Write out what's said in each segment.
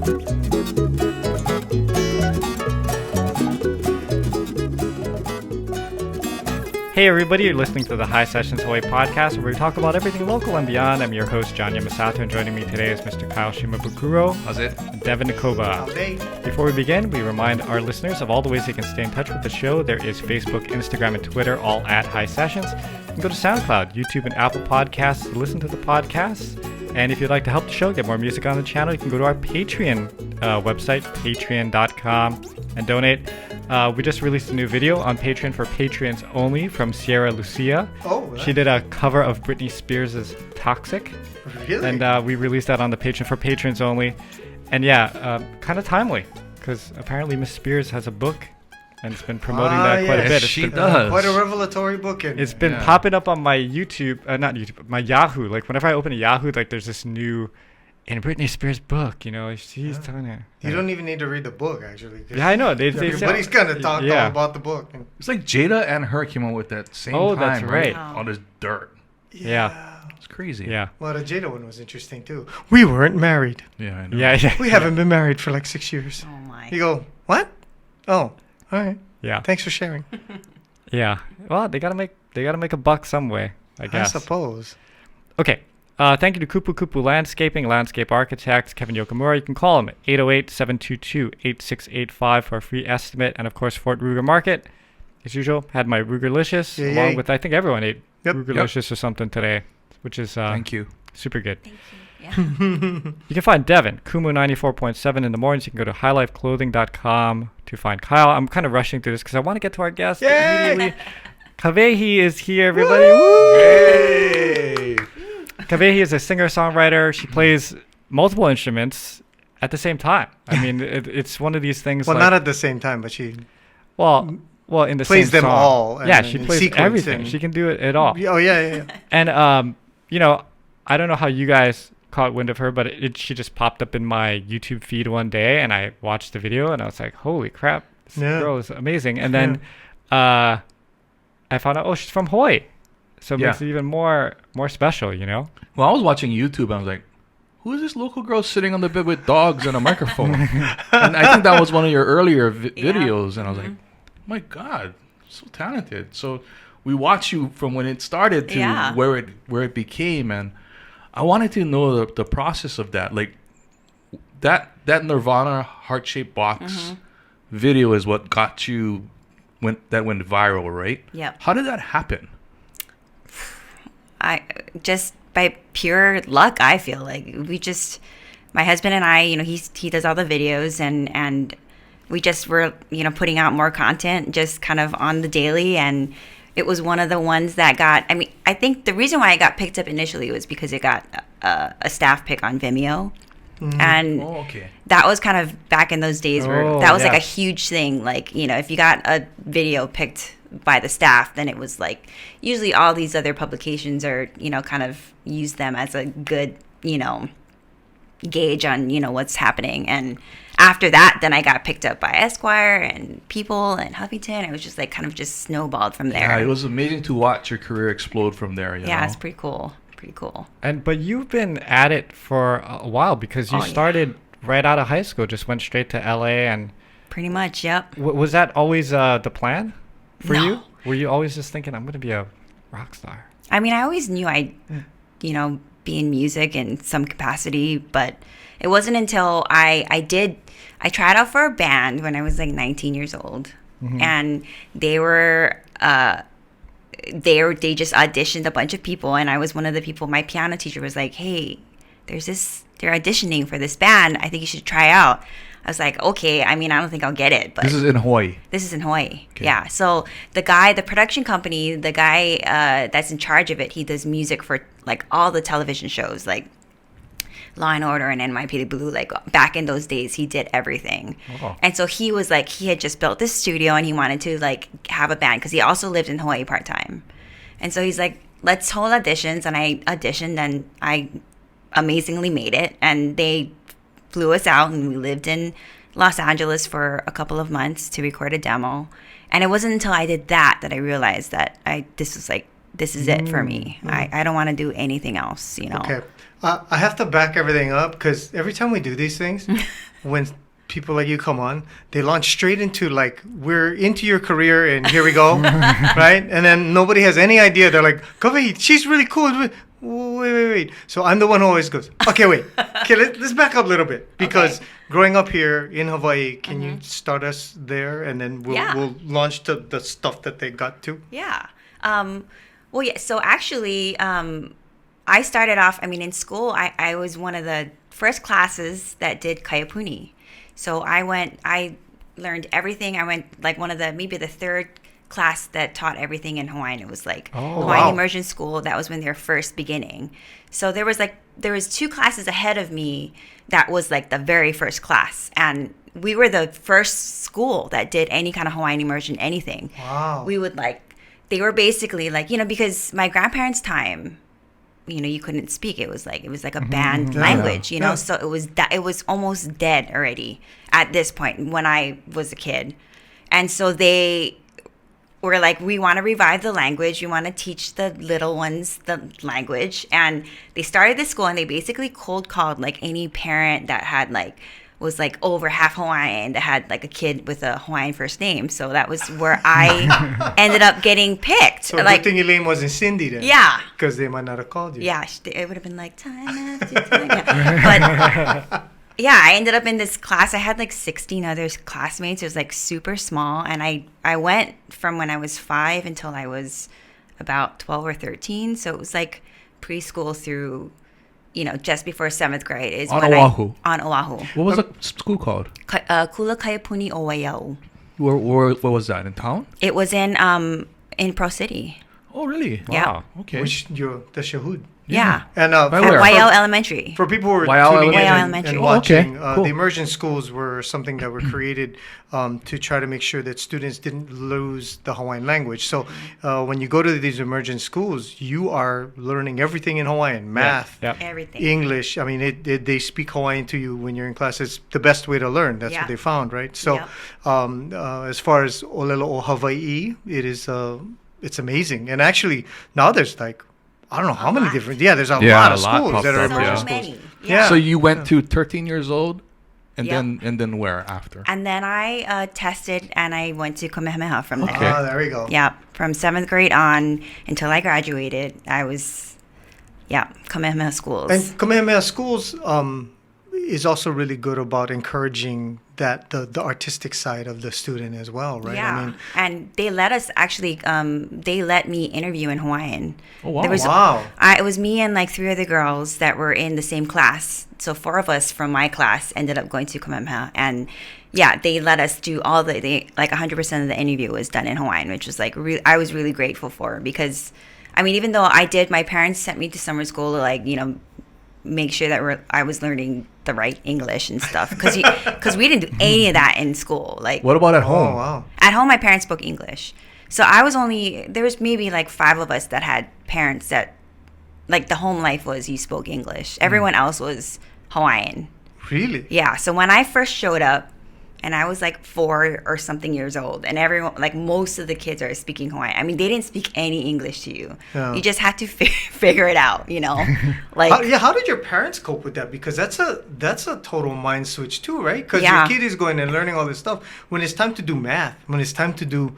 Hey everybody, you're listening to the Hisessions Hawaii podcast where we talk about everything local and beyond. I'm your host, John Yamasato, and joining me today is Mr. Kyle Shimabukuro. How's it? And Devon Nekoba. Before we begin, we remind our listeners of all the ways they can stay in touch with the show. There is Facebook, Instagram, and Twitter, all at Hisessions. You can go to SoundCloud, YouTube, and Apple Podcasts to listen to the podcasts. And if you'd like to help the show get more music on the channel, you can go to our Patreon website, patreon.com, and donate. We just released a new video on Patreon for Patreons only from Sierra Lucia. Oh, right. She did a cover of Britney Spears' Toxic. Really? And we released that on the Patreon for patrons only. And yeah, kind of timely, because apparently Miss Spears has a book, and it's been promoting that quite a bit. She does. Quite a revelatory book. It's been popping up on my YouTube, not YouTube, my Yahoo. Like whenever I open a Yahoo, like there's this new, in Britney Spears' book, you know, she's telling her. You don't even need to read the book, actually. Yeah, I know. Everybody's kind of talked all about the book. It's like Jada and her came out with that same time, that's right. All this dirt. Yeah. It's crazy. Yeah. Well, the Jada one was interesting, too. We weren't married. Yeah, I know. Yeah. We haven't been married for like 6 years. Oh, my. You go, what? Oh, all right. Yeah. Thanks for sharing. Yeah. Well, they gotta make a buck some way, I guess. I suppose. Okay. Thank you to Kupu Kupu Landscaping, Landscape Architects, Kevin Yokomura. You can call him at 808-722-8685 for a free estimate. And, of course, Fort Ruger Market. As usual, had my Rugerlicious, along with, I think everyone ate Rugerlicious or something today, which is thank you. Super good. Thank you. Yeah. You can find Devon, Kumu 94.7 in the mornings. You can go to highlifeclothing.com to find Kyle. I'm kind of rushing through this because I want to get to our guest immediately. Kawehi is here, everybody. Woo! Hey! Kawehi is a singer-songwriter. She plays multiple instruments at the same time. I mean, it's one of these things. Well, like, not at the same time, but she well, in the plays same them song. all. Yeah, she plays sequence everything. She can do it all. Oh, yeah. And you know, I don't know how you guys caught wind of her, but she just popped up in my YouTube feed one day, and I watched the video, and I was like, "Holy crap, this girl is amazing!" And then I found out, she's from Hawaii, so it makes it even more special, you know. Well, I was watching YouTube, and I was like, "Who is this local girl sitting on the bed with dogs and a microphone?" And I think that was one of your earlier videos, and I was like, "My God, so talented!" So we watched you from when it started to where it became, and I wanted to know the process of that. Like that Nirvana HeartShaped Box video is what got you went viral, right? Yep. How did that happen? I just by pure luck, I feel like my husband and I, you know, he does all the videos and we just were, you know, putting out more content just kind of on the daily, and it was one of the ones that got, I mean, I think the reason why it got picked up initially was because it got a staff pick on Vimeo. And that was kind of back in those days where that was like a huge thing. Like, you know, if you got a video picked by the staff, then it was like, usually all these other publications are, you know, kind of use them as a good, you know, gauge on, you know, what's happening. And after that, then I got picked up by Esquire and People and Huffington. It was just like kind of just snowballed from there. Yeah, it was amazing to watch your career explode from there. You know? It's pretty cool. But you've been at it for a while because you started right out of high school, just went straight to LA and... Pretty much, yep. Was that always the plan for No. you? Were you always just thinking, I'm going to be a rock star? I mean, I always knew I'd, you know, be in music in some capacity, but it wasn't until I tried out for a band when I was like 19 years old, and they just auditioned a bunch of people, and I was one of the people. My piano teacher was like, "Hey, they're auditioning for this band. I think you should try out." I was like, "Okay." I mean, I don't think I'll get it, but this is in Hawaii. Okay. Yeah. So the production company, the guy that's in charge of it, he does music for like all the television shows, like Law and Order and NYPD Blue. Like back in those days, he did everything. And so he was like, he had just built this studio and he wanted to like have a band because he also lived in Hawaii part-time. And so he's like, let's hold auditions. And I auditioned and I amazingly made it. And they flew us out and we lived in Los Angeles for a couple of months to record a demo. And it wasn't until I did that I realized that this is it for me. I don't want to do anything else, you know. Okay. I have to back everything up because every time we do these things, when people like you come on, they launch straight into like, we're into your career and here we go, right? And then nobody has any idea. They're like, Kawehi, she's really cool. Wait. So I'm the one who always goes, okay, wait. Okay, let's back up a little bit. Because Okay. growing up here in Hawaii, can you start us there? And then we'll launch the stuff that they got to. Yeah. Well, yeah. So actually, I started off, I mean, in school, I was one of the first classes that did Kayapuni. So I learned everything. I went like maybe the third class that taught everything in Hawaiian. It was like Hawaiian wow. Immersion School. That was when they were first beginning. So there was 2 classes ahead of me that was like the very first class. And we were the first school that did any kind of Hawaiian immersion, anything. Wow. We would they were basically like, because my grandparents' time, you couldn't speak. It was like a banned language, Yeah. so it was almost dead already at this point when I was a kid. And so they were like, we want to revive the language. We want to teach the little ones the language. And they started this school and they basically cold called like any parent that had was over half Hawaiian that had like a kid with a Hawaiian first name. So that was where I ended up getting picked. So good thing your name wasn't Cindy then. Yeah. Because they might not have called you. Yeah, it would have been like time after time. Yeah. But yeah, I ended up in this class. I had like 16 other classmates. It was like super small. And I went from when I was 5 until I was about 12 or 13. So it was like preschool through, just before 7th grade. Is On when Oahu. On Oahu. What was the school called? Kula Kayapuni Owaiau. Where was that? In town? It was in Pro City. Oh, really? Yeah. Wow. Okay. Which the Shahud. Yeah. And By At where? Waiau Elementary. for people who are Waiau tuning in Elementary. and Oh, watching, okay. Cool. the immersion schools were something that were created to try to make sure that students didn't lose the Hawaiian language. So when you go to these immersion schools, you are learning everything in Hawaiian, math, Yeah. Everything. English. I mean, they speak Hawaiian to you when you're in class. It's the best way to learn. That's Yeah. what they found, right? So Yeah. as far as Olelo o Hawaii, it's amazing. And actually, now there's like, I don't know how many lot. different. Yeah, there's a Yeah, lot a of lot schools popped that are up, So immersion yeah. schools. many. Yeah. So you went to 13 years old, and Yep. then where after? And then I tested and I went to Kamehameha from there. Okay. Ah, there we go. Yeah, from 7th grade on until I graduated, I was, Kamehameha schools. And Kamehameha Schools is also really good about encouraging that the artistic side of the student as well, right? Yeah, I mean, and they let us actually. They let me interview in Hawaiian. Oh, wow. There was, Wow. it was me and like 3 other girls that were in the same class. So 4 of us from my class ended up going to Kamehameha, and they let us do all like 100% of the interview was done in Hawaiian, which was like I was really grateful for, because, I mean, even though my parents sent me to summer school to make sure that I was learning the right English and stuff, because we didn't do any of that in school. Like, What about at Oh, home? wow. at home, my parents spoke English. So there was maybe like 5 of us that had parents that, like, the home life was you spoke English. Everyone else was Hawaiian. Really? Yeah. So when I first showed up, and I was like 4 or something years old, and everyone, like most of the kids are speaking Hawaiian. I mean, they didn't speak any English to you. Yeah. You just had to figure it out, Like, How did your parents cope with that? Because that's a total mind switch too, right? Because Yeah. your kid is going and learning all this stuff. When it's time to do math, when it's time to do,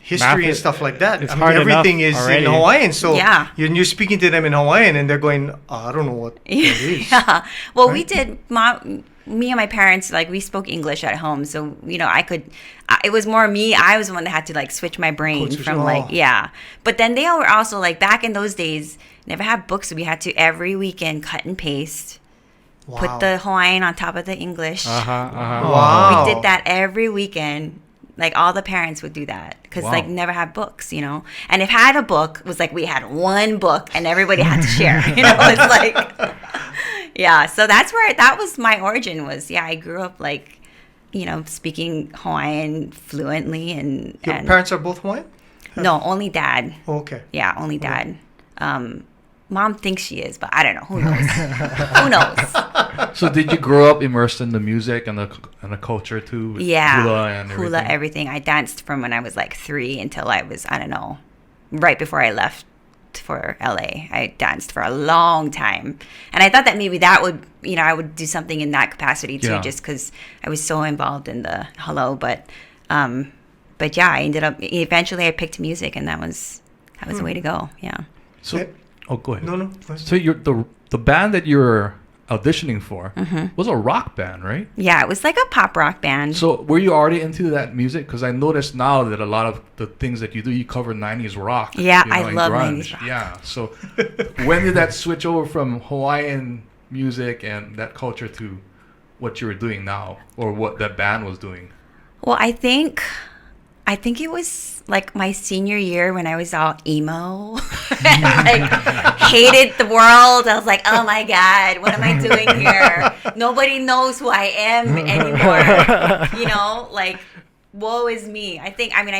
history Math and is- stuff like that. it's hard everything enough is already. in Hawaiian. So Yeah. you're speaking to them in Hawaiian, and they're going, I don't know what that is. Yeah. Well, we Right? did. Me and my parents, like, we spoke English at home, so I could. It was more me. I was the one that had to like switch my brain Switch- from oh. But then they were also like, back in those days, never had books, so we had to every weekend cut and paste, Wow. put the Hawaiian on top of the English. Wow. We did that every weekend. Like, all the parents would do that because Wow. like never had books, And if had a book, it was like we had one book and everybody had to share. It's like, yeah. So that was my origin. I grew up like, speaking Hawaiian fluently and Your parents are both Hawaiian? no, only dad. Oh, okay. Yeah, only dad. Mom thinks she is, but I don't know. Who knows? Who knows? So did you grow up immersed in the music and the culture too? With Yeah, hula and everything. everything. I danced from when I was like 3 until I was, I don't know, right before I left left for LA. I danced for a long time. And I thought that maybe that would, I would do something in that capacity too, just because I was so involved in the hello. But yeah, I ended up, eventually I picked music, and that was the way to go. Yeah. So, go ahead. No. So the band that you're auditioning for was a rock band, right? Yeah, it was like a pop rock band. So were you already into that music? Because I noticed now that a lot of the things that you do, you cover 90s rock. Yeah, you know, I love grunge. 90s rock. Yeah. So when did that switch over from Hawaiian music and that culture to what you were doing now, or what that band was doing? Well, I think it was like my senior year when I was all emo and like hated the world. I was like, oh my God, what am I doing here? Nobody knows who I am anymore. Like, woe is me. I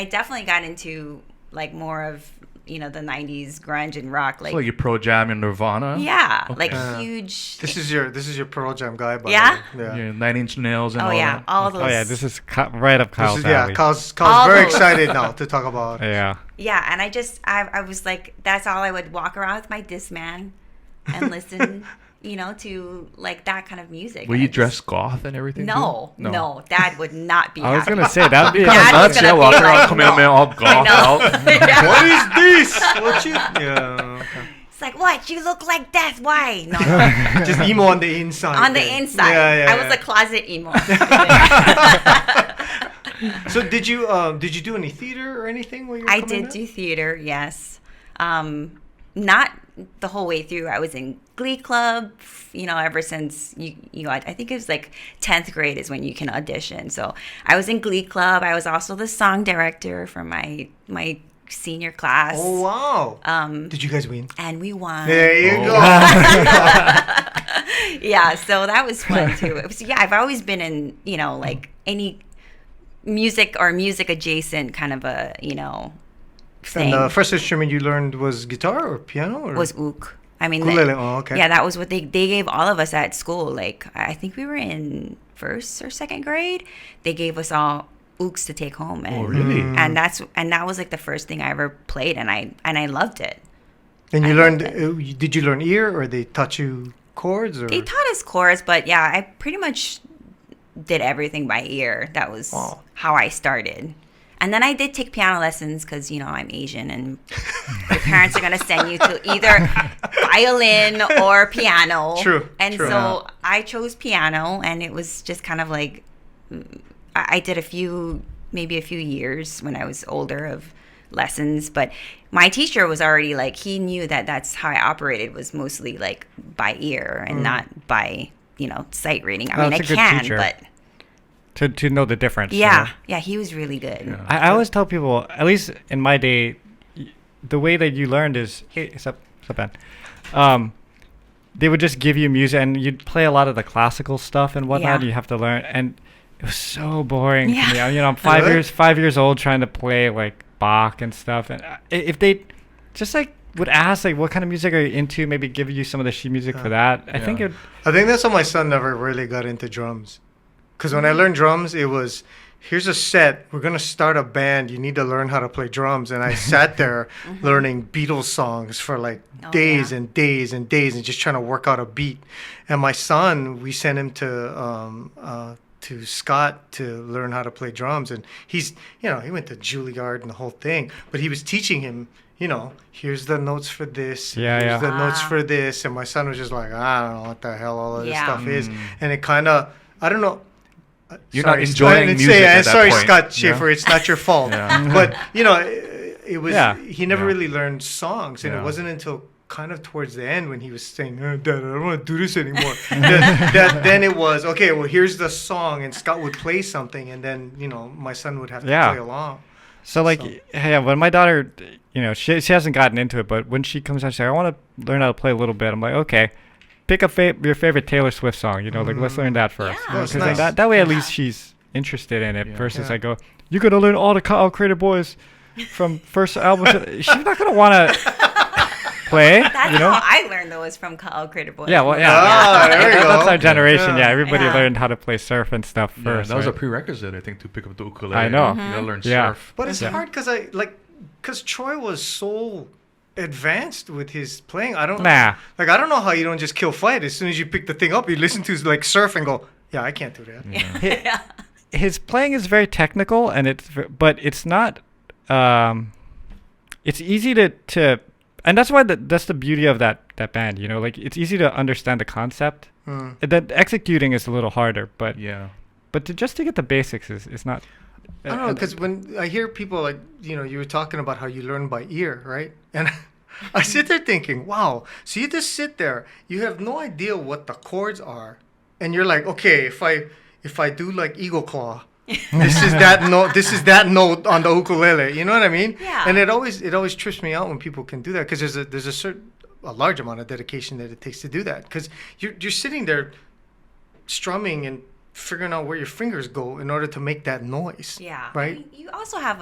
definitely got into like more of, the 90s grunge and rock. Like, So you Pro Jam and Nirvana? yeah, Okay. like huge. This is your Pearl Jam guy, by Yeah? the way. Yeah, 9 Inch Nails and all yeah, that. all those. Oh yeah, this is right up Kyle's This is, alley. Kyle's All very those. excited now to talk about. Yeah. Yeah, and I was like, that's all I would walk around with my Discman and listen, to like that kind of music. Were And you I just- dressed goth and everything? No, too? no, Dad would not be. I was happy. gonna say that'd be Dad was Nuts, gonna yeah, be walking like, around, coming in, man, all goth out. Yeah. What is this? What you? Yeah. Okay. It's like, what? You look like death. Why? No, Just emo on the inside. on the then. inside. Yeah. I was a closet emo. So did you do any theater or anything while you were I coming did up? do theater, yes. Not the whole way through. I was in Glee Club, ever since I think it was like 10th grade is when you can audition. So I was in Glee Club. I was also the song director for my senior class. Oh wow! Did you guys win? And we won. There you go. Yeah, so that was fun too. I've always been in, like any music or music adjacent kind of a, thing. And the first instrument you learned was guitar or piano? Or? Was ook. I mean, Ukulele. Oh, okay. yeah, that was what they gave all of us at school. Like, I think we were in first or second grade. They gave us all ooks to take home. And, Oh, really? And that was like the first thing I ever played, and I loved it. And you I learned? loved Did you learn ear, or they taught you chords? Or They taught us chords, but yeah, I pretty much did everything by ear. That was Wow. how I started. And then I did take piano lessons because, I'm Asian, and your parents are going to send you to either violin or piano. True, And true. so I chose piano, and it was just kind of like, I did maybe a few years when I was older of lessons. But my teacher was already like, he knew that that's how I operated, was mostly like by ear and not by, sight reading. I mean, I That's a good can, teacher. but To know the difference. yeah, he was really good. Yeah. I always tell people, at least in my day, the way that you learned is, hey, what's up, Ben? They would just give you music, and you'd play a lot of the classical stuff and whatnot. Yeah. You have to learn, and it was so boring Yeah. to me. I'm Really? 5 years old, trying to play like Bach and stuff. And if they just like would ask like, what kind of music are you into? Maybe give you some of the sheet music for that. I think Yeah. it. I think that's why my son never really got into drums. Because when I learned drums, it was, here's a set. We're going to start a band. You need to learn how to play drums. And I sat there learning Beatles songs for like days yeah. and days and days and just trying to work out a beat. And my son, we sent him to Scott to learn how to play drums. And he's, he went to Juilliard and the whole thing. But he was teaching him, here's the notes for this. Here's the notes for this. And my son was just like, I don't know what the hell all of this Yeah. stuff is. And it kind of, I don't know. You're not enjoying music at that sorry, point. Scott Schaefer, it's not your fault. Yeah. But, it was, he never Yeah. really learned songs. And Yeah. it wasn't until kind of towards the end when he was saying, Dad, I don't want to do this anymore. then it was, okay, well, here's the song. And Scott would play something. And then, my son would have to play along. So like, yeah, when my daughter, she hasn't gotten into it, but when she comes out, she's like, I want to learn how to play a little bit. I'm like, okay, pick a your favorite Taylor Swift song. Like, let's learn that first. Yeah. That's Because nice. that way, at least she's interested in it. Yeah. Versus Yeah. I go, you're gonna learn all the Kyle Creator Boys from first album. She's not gonna want to play. That's You know? how I learned those from Kyle Creator Boys. Yeah, well, yeah. Ah, there you That's go. our generation. Yeah. Yeah, everybody Yeah. learned how to play surf and stuff Yeah, first. that was a right? prerequisite, I think, to pick up the ukulele. I know. You gotta learn Yeah. surf. But it's Yeah. hard because Troy was so advanced with his playing. I don't Nah. like. I don't know how you don't just kill flight as soon as you pick the thing up. You listen to like surf and go, yeah, I can't do that. Yeah. His playing is very technical, and but it's not. It's easy to, and that's why that's the beauty of that band. You know, like it's easy to understand the concept. That executing is a little harder, but But just to get the basics is not. I don't know, because when I hear people like, you know, you were talking about how you learn by ear, right? And I sit there thinking, wow. So you just sit there, you have no idea what the chords are, and you're like, okay, if I do like Eagle Claw, this is that note. This is that note on the ukulele. You know what I mean? Yeah. And it always trips me out when people can do that, because there's a large amount of dedication that it takes to do that, because you're sitting there strumming and figuring out where your fingers go in order to make that noise. Yeah. Right? I mean, you also have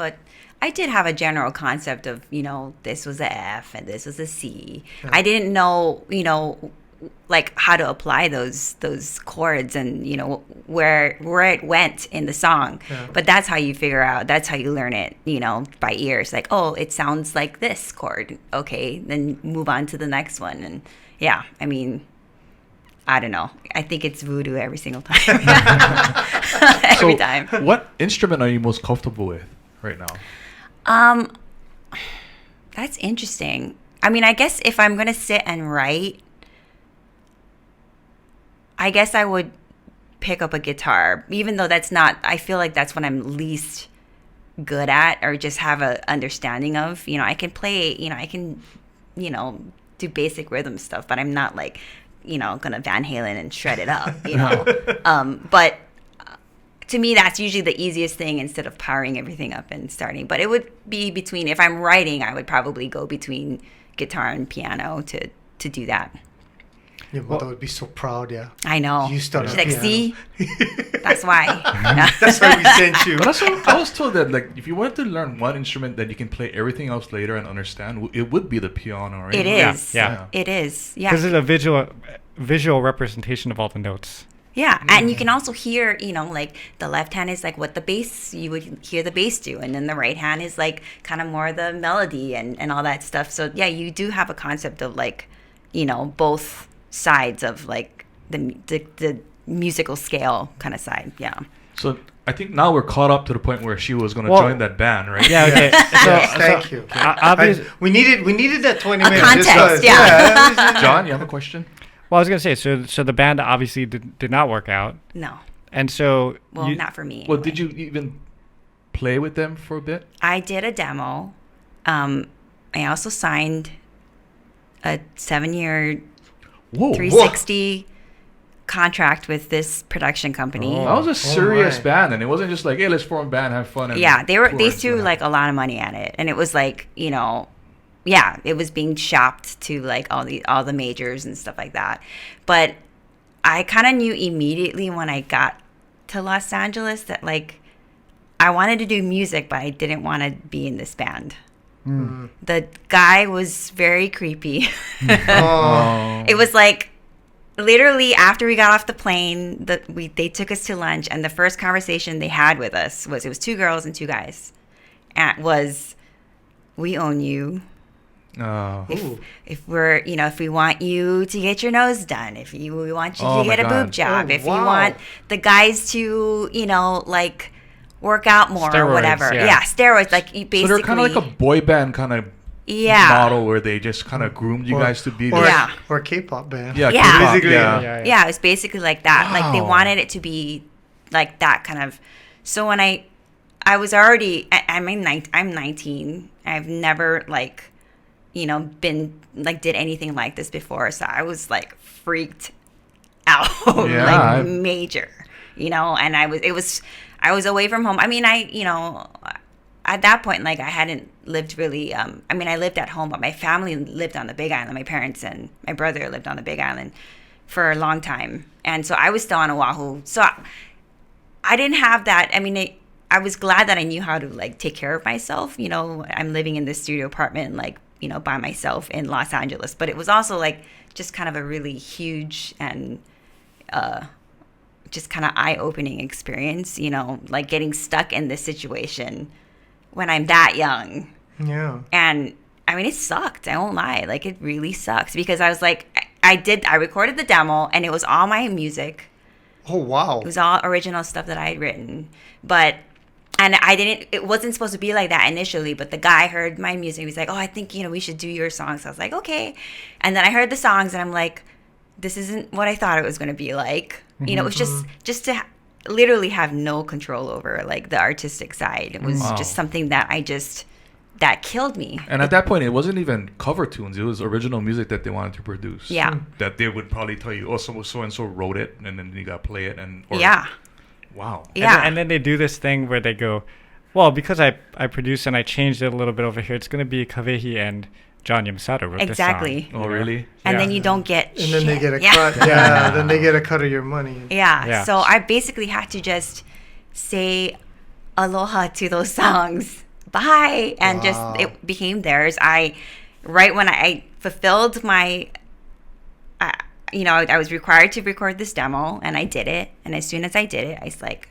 I did have a general concept of, you know, this was a F and this was a C. Yeah. I didn't know, you know, like how to apply those chords and, you know, where it went in the song. Yeah. But that's how you figure out, that's how you learn it, you know, by ear. It's like, oh, it sounds like this chord. Okay, then move on to the next one. And yeah, I mean, I don't know. I think it's voodoo every single time. Every time. What instrument are you most comfortable with right now? That's interesting. I mean, I guess if I'm going to sit and write, I guess I would pick up a guitar, even though that's not, I feel like that's what I'm least good at or just have a understanding of. You know, I can play, you know, I can, you know, do basic rhythm stuff, but I'm not like, you know, gonna Van Halen and shred it up, you know. But to me, that's usually the easiest thing instead of powering everything up and starting. But it would be between, if I'm writing, I would probably go between guitar and piano to do that. Your mother would be so proud, yeah. I know. You started She's like, piano. see? That's why. That's why we sent you. But also, I was told that like if you wanted to learn one instrument that you can play everything else later and understand, it would be the piano, right? It is. Yeah. It is. Yeah. Because it's a visual representation of all the notes. Yeah, and you can also hear, you know, like the left hand is like what the bass, you would hear the bass do, and then the right hand is like kind of more the melody and all that stuff. So yeah, you do have a concept of like, you know, both sides of like the musical scale kind of side. Yeah. So I think now we're caught up to the point where she was going to Well- join that band, right? Yeah. Okay. Yes, thank you. We needed that 20 minutes. context, just 'cause, yeah. John, you have a question? Well, I was gonna say, so the band obviously did not work out, No. and so Well, not for me. Well, anyway. did you even play with them for a bit? I did a demo. I also signed a 7-year Whoa. 360 contract with this production company. That was a serious my. band, and it wasn't just like, hey, let's form a band, have fun. And Yeah, they tour threw and stuff. like a lot of money at it, and it was like, you know, yeah, it was being shopped to like all the majors and stuff like that. But I kind of knew immediately when I got to Los Angeles that like I wanted to do music, but I didn't want to be in this band. The guy was very creepy. Oh. It was like literally after we got off the plane, they took us to lunch, and the first conversation they had with us was, it was 2 girls and 2 guys, and it was, we own you. Oh. If we're, you know, if we want you to get your nose done, if we want you Oh to my get a God. boob job, Oh, if wow. you want the guys to, you know, like work out more Steroids, or whatever. yeah. Yeah, steroids. Like you So basically. they're kind of like a boy band kind of yeah. model where they just kind of groomed you guys to be or, this. Yeah. or a K-pop band. Yeah, Yeah. K-pop, Basically, yeah. Yeah, it was basically like that. Like they Wow. wanted it to be like that kind of. So when I was already, I'm 19. I've never like, you know, been like did anything like this before. So I was like freaked out, Yeah, like major, you know. And I was away from home. I mean, you know, at that point, like I hadn't lived really. I mean, I lived at home, but my family lived on the Big Island. My parents and my brother lived on the Big Island for a long time, and so I was still on Oahu. So I didn't have that. I mean, I was glad that I knew how to like take care of myself. You know, I'm living in this studio apartment, like, you know, by myself in Los Angeles. But it was also like just kind of a really huge and just kind of eye-opening experience, you know, like getting stuck in this situation when I'm that young. Yeah. And I mean, it sucked. I won't lie. Like, it really sucks because I was like, I recorded the demo and it was all my music. Oh, wow. It was all original stuff that I had written. And it wasn't supposed to be like that initially, but the guy heard my music. He was like, oh, I think, we should do your songs. I was like, okay. And then I heard the songs and I'm like, this isn't what I thought it was going to be like. It was just to literally have no control over like the artistic side. It was just something that that killed me. And at that point, it wasn't even cover tunes. It was original music that they wanted to produce. Yeah. That they would probably tell you, oh, so-and-so wrote it, and then you got to play it. Yeah. Wow. Yeah. And then they do this thing where they go, well, because I produced and I changed it a little bit over here, it's going to be Kawehi and John Yamsada wrote Exactly. this song. Oh, really? And then you don't get And then they get a Yeah. cut. Yeah, then they get a cut of your money. Yeah. So I basically had to just say aloha to those songs. Bye. And just it became theirs. Right when I fulfilled my I was required to record this demo and I did it. And as soon as I did it, I was like,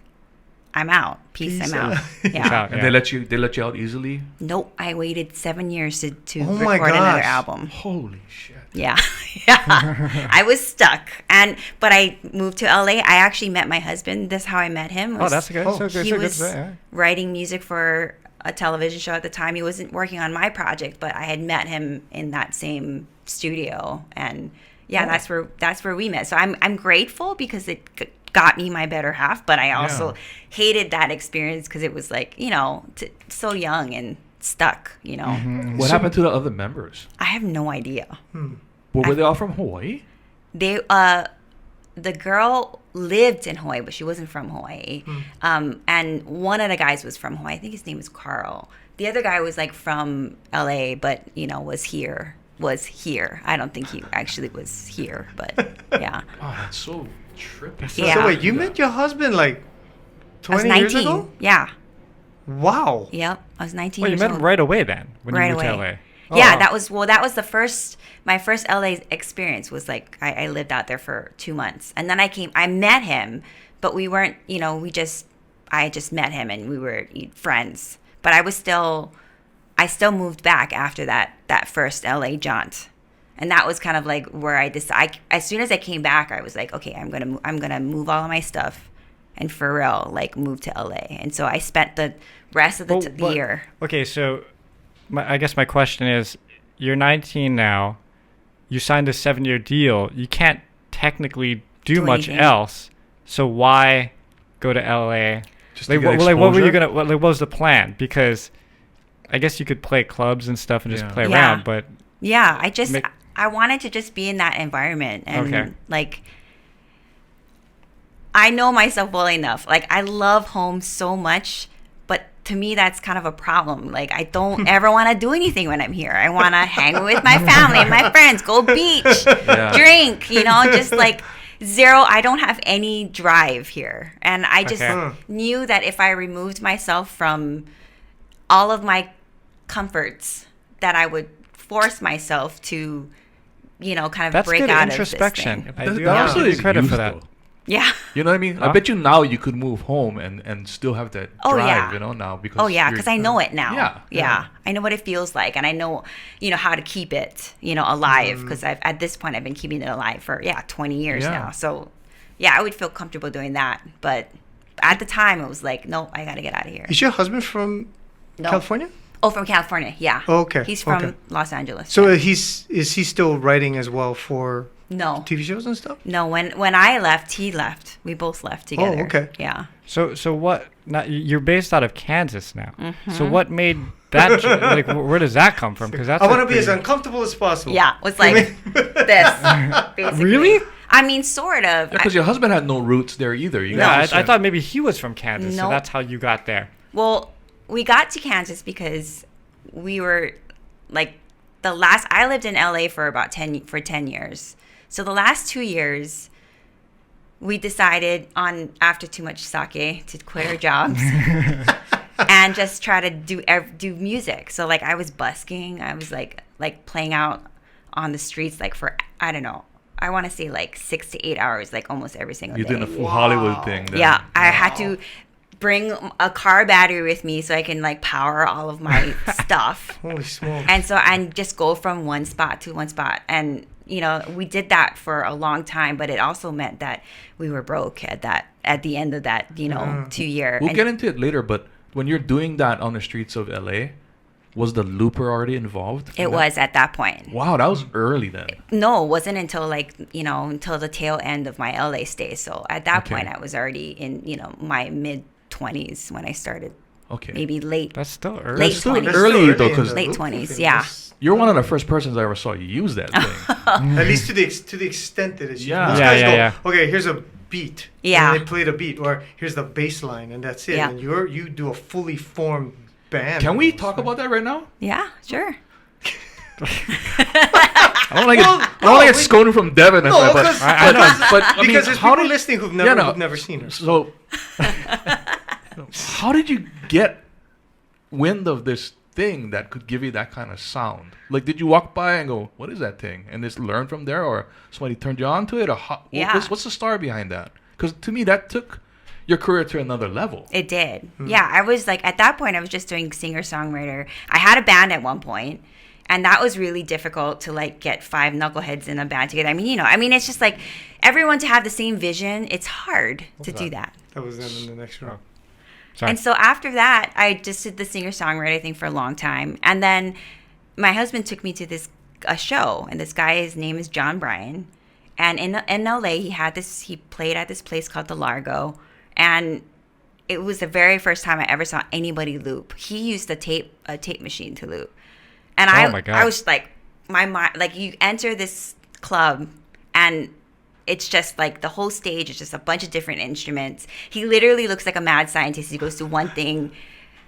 I'm out. Peace, I'm out. Yeah. And they let you out easily? Nope. I waited 7 years to my record another gosh. album. Holy shit. Yeah. Yeah. I was stuck. But I moved to LA. I actually met my husband. That's how I met him. Oh, that's good. So good. He So good. was Yeah. writing music for a television show at the time. He wasn't working on my project, but I had met him in that same studio. And yeah, that's where we met. So I'm grateful because it got me my better half, but I also hated that experience because it was like, so young and stuck, What happened to the other members? I have no idea. Were they all from Hawaii? They the girl lived in Hawaii, but she wasn't from Hawaii. And one of the guys was from Hawaii. I think his name was Carl. The other guy was like from LA, but was here. I don't think he actually was here, but yeah. Oh, that's so trippy. Yeah. So wait, you met your husband like I was 20 years ago? Yeah. Wow. Yep. I was 19 Well, you years met old. him right away then when Right you moved away. to LA. Yeah, Oh. that was my first LA experience was like I lived out there for 2 months. And then I met him, but we weren't, I just met him and we were friends. But I still moved back after that first LA jaunt. And that was kind of like where I decided, as soon as I came back, I was like, okay, I'm going to move all of my stuff and for real, like move to LA. And so I spent the rest of the year. Okay, so I guess my question is, you're 19 now. You signed a 7-year deal. You can't technically do much anything. else. So why go to LA? Just to get What were you exposure? what was the plan? Because I guess you could play clubs and stuff and just play Yeah. around, but Yeah, I wanted to just be in that environment and like I know myself well enough. Like I love home so much, but to me that's kind of a problem. Like I don't ever want to do anything when I'm here. I want to hang with my family and my friends, go beach, drink, just like zero. I don't have any drive here. And I just knew that if I removed myself from all of my comforts that I would force myself to, kind of that's break good out introspection. of this thing. I do That have also to give is you credit youth, for that. though. Yeah. You know what I mean? Huh? I bet you now you could move home and still have that drive, now because because I know it now. Yeah. I know what it feels like, and I know, how to keep it, alive. Because at this point I've been keeping it alive for 20 years now. So, I would feel comfortable doing that. But at the time, it was like, no, I got to get out of here. Is your husband from California? Oh, from California, yeah. Oh, okay. He's from Okay. Los Angeles. So yeah. is he still writing as well for No. TV shows and stuff? No, when I left, he left. We both left together. Oh, okay. Yeah. So what? Now, you're based out of Kansas now. So what made that? Like, where does that come from? Because that's I want to be pretty- as uncomfortable as possible. Yeah, it was like this, basically. Really? I mean, sort of. because your husband had no roots there either. You Yeah, guys I thought maybe he was from Kansas, so Nope. that's how you got there. Well, we got to Kansas because we were like I lived in LA for about 10 years. So the last 2 years we decided after too much sake to quit our jobs and just try to do music. So like I was busking, I was like playing out on the streets like for I don't know. I want to say like 6 to 8 hours like almost every single You day. did a full Hollywood thing. Then. Yeah, I had to bring a car battery with me so I can like power all of my stuff. Holy smokes. And so I just go from one spot to one spot. And, you know, we did that for a long time, but it also meant that we were broke at the end of that, you know, 2 year. We'll get into it later, but when you're doing that on the streets of LA, was the looper already involved? It was at that point. Wow, that was early then. No, it wasn't until like, you know, until the tail end of my LA stay. So at that point, I was already in, you know, my mid 20s when I started. Okay. Maybe late. That's still early. Late That's still 20s. early though, because Late 20s, yeah. you're one of the first persons I ever saw you use that thing. At least to the extent that it's used. Yeah. Most Yeah, guys yeah, go, okay, here's a beat. Yeah. And they play the beat, or here's the bass line, and that's it. Yeah. And you do a fully formed band. Can we almost, talk right? about that right now? Yeah, sure. I don't want to Well, get scolded from Devon. No, but, because I know, but I mean, because there's how people did, listening who've never seen her. So, how did you get wind of this thing that could give you that kind of sound? Like, did you walk by and go, "What is that thing?" and just learn from there, or somebody turned you on to it, or Yeah. what's the story behind that? Because to me, that took your career to another level. It did. Yeah, I was like, at that point, I was just doing singer-songwriter. I had a band at one point, and that was really difficult to like get 5 knuckleheads in a band together. I mean, it's just like everyone to have the same vision. It's hard to do that. That was in the next round. Sorry. And so after that, I just did the singer-songwriter thing for a long time. And then my husband took me to a show, and this guy, his name is John Bryan. And in LA, he played at this place called the Largo. And it was the very first time I ever saw anybody loop. He used a tape machine to loop. And Oh my God. I was like, my mind, like you enter this club and it's just like the whole stage is just a bunch of different instruments. He literally looks like a mad scientist. He goes to one thing,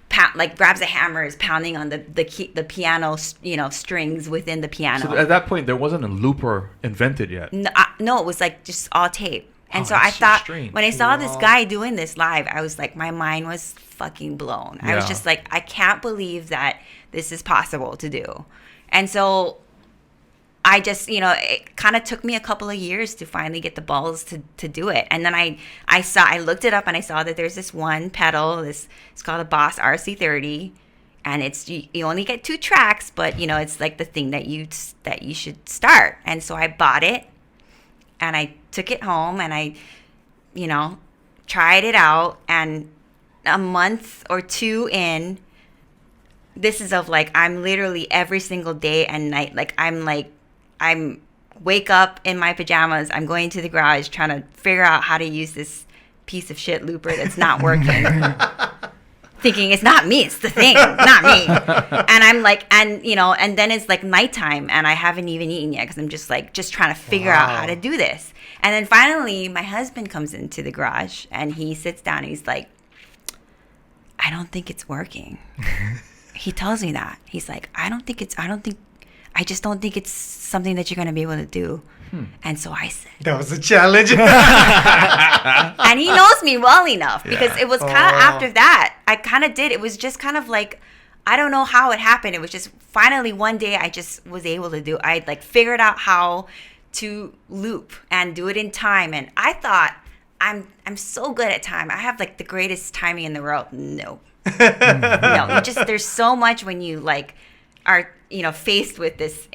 grabs a hammer, is pounding on the piano, you know, strings within the piano. So at that point, there wasn't a looper invented yet. No, it was like just all tape. And Oh, so I that's so thought, strange. when I saw this guy doing this live, I was like, my mind was fucking blown. I was Yeah. just like, I can't believe that this is possible to do. And so I just, you know, it kind of took me a couple of years to finally get the balls to do it. And then I looked it up and I saw that there's this one pedal, it's called a Boss RC30. And you only get 2 tracks, but you know, it's like the thing that you should start. And so I bought it. And I took it home and I, you know, tried it out. And a month or 2 in, this is of like, I'm literally every single day and night. I'm wake up in my pajamas. I'm going to the garage trying to figure out how to use this piece of shit looper that's not working. Thinking it's not me, it's the thing, not me. And I'm like, and you know, and then it's like nighttime and I haven't even eaten yet because I'm just trying to figure out how to do this. And then finally my husband comes into the garage and he sits down and he's like, I don't think it's working. He tells me that. He's like, I just don't think it's something that you're going to be able to do. And so I said, That was a challenge. and he knows me well enough because it was kind of after that I kind of did. It was just kind of like, I don't know how it happened. It was just finally one day I just was able to do. I like figured out how to loop and do it in time. And I thought I'm so good at time. I have like the greatest timing in the world. No, no. There's so much when you like are, you know, faced with this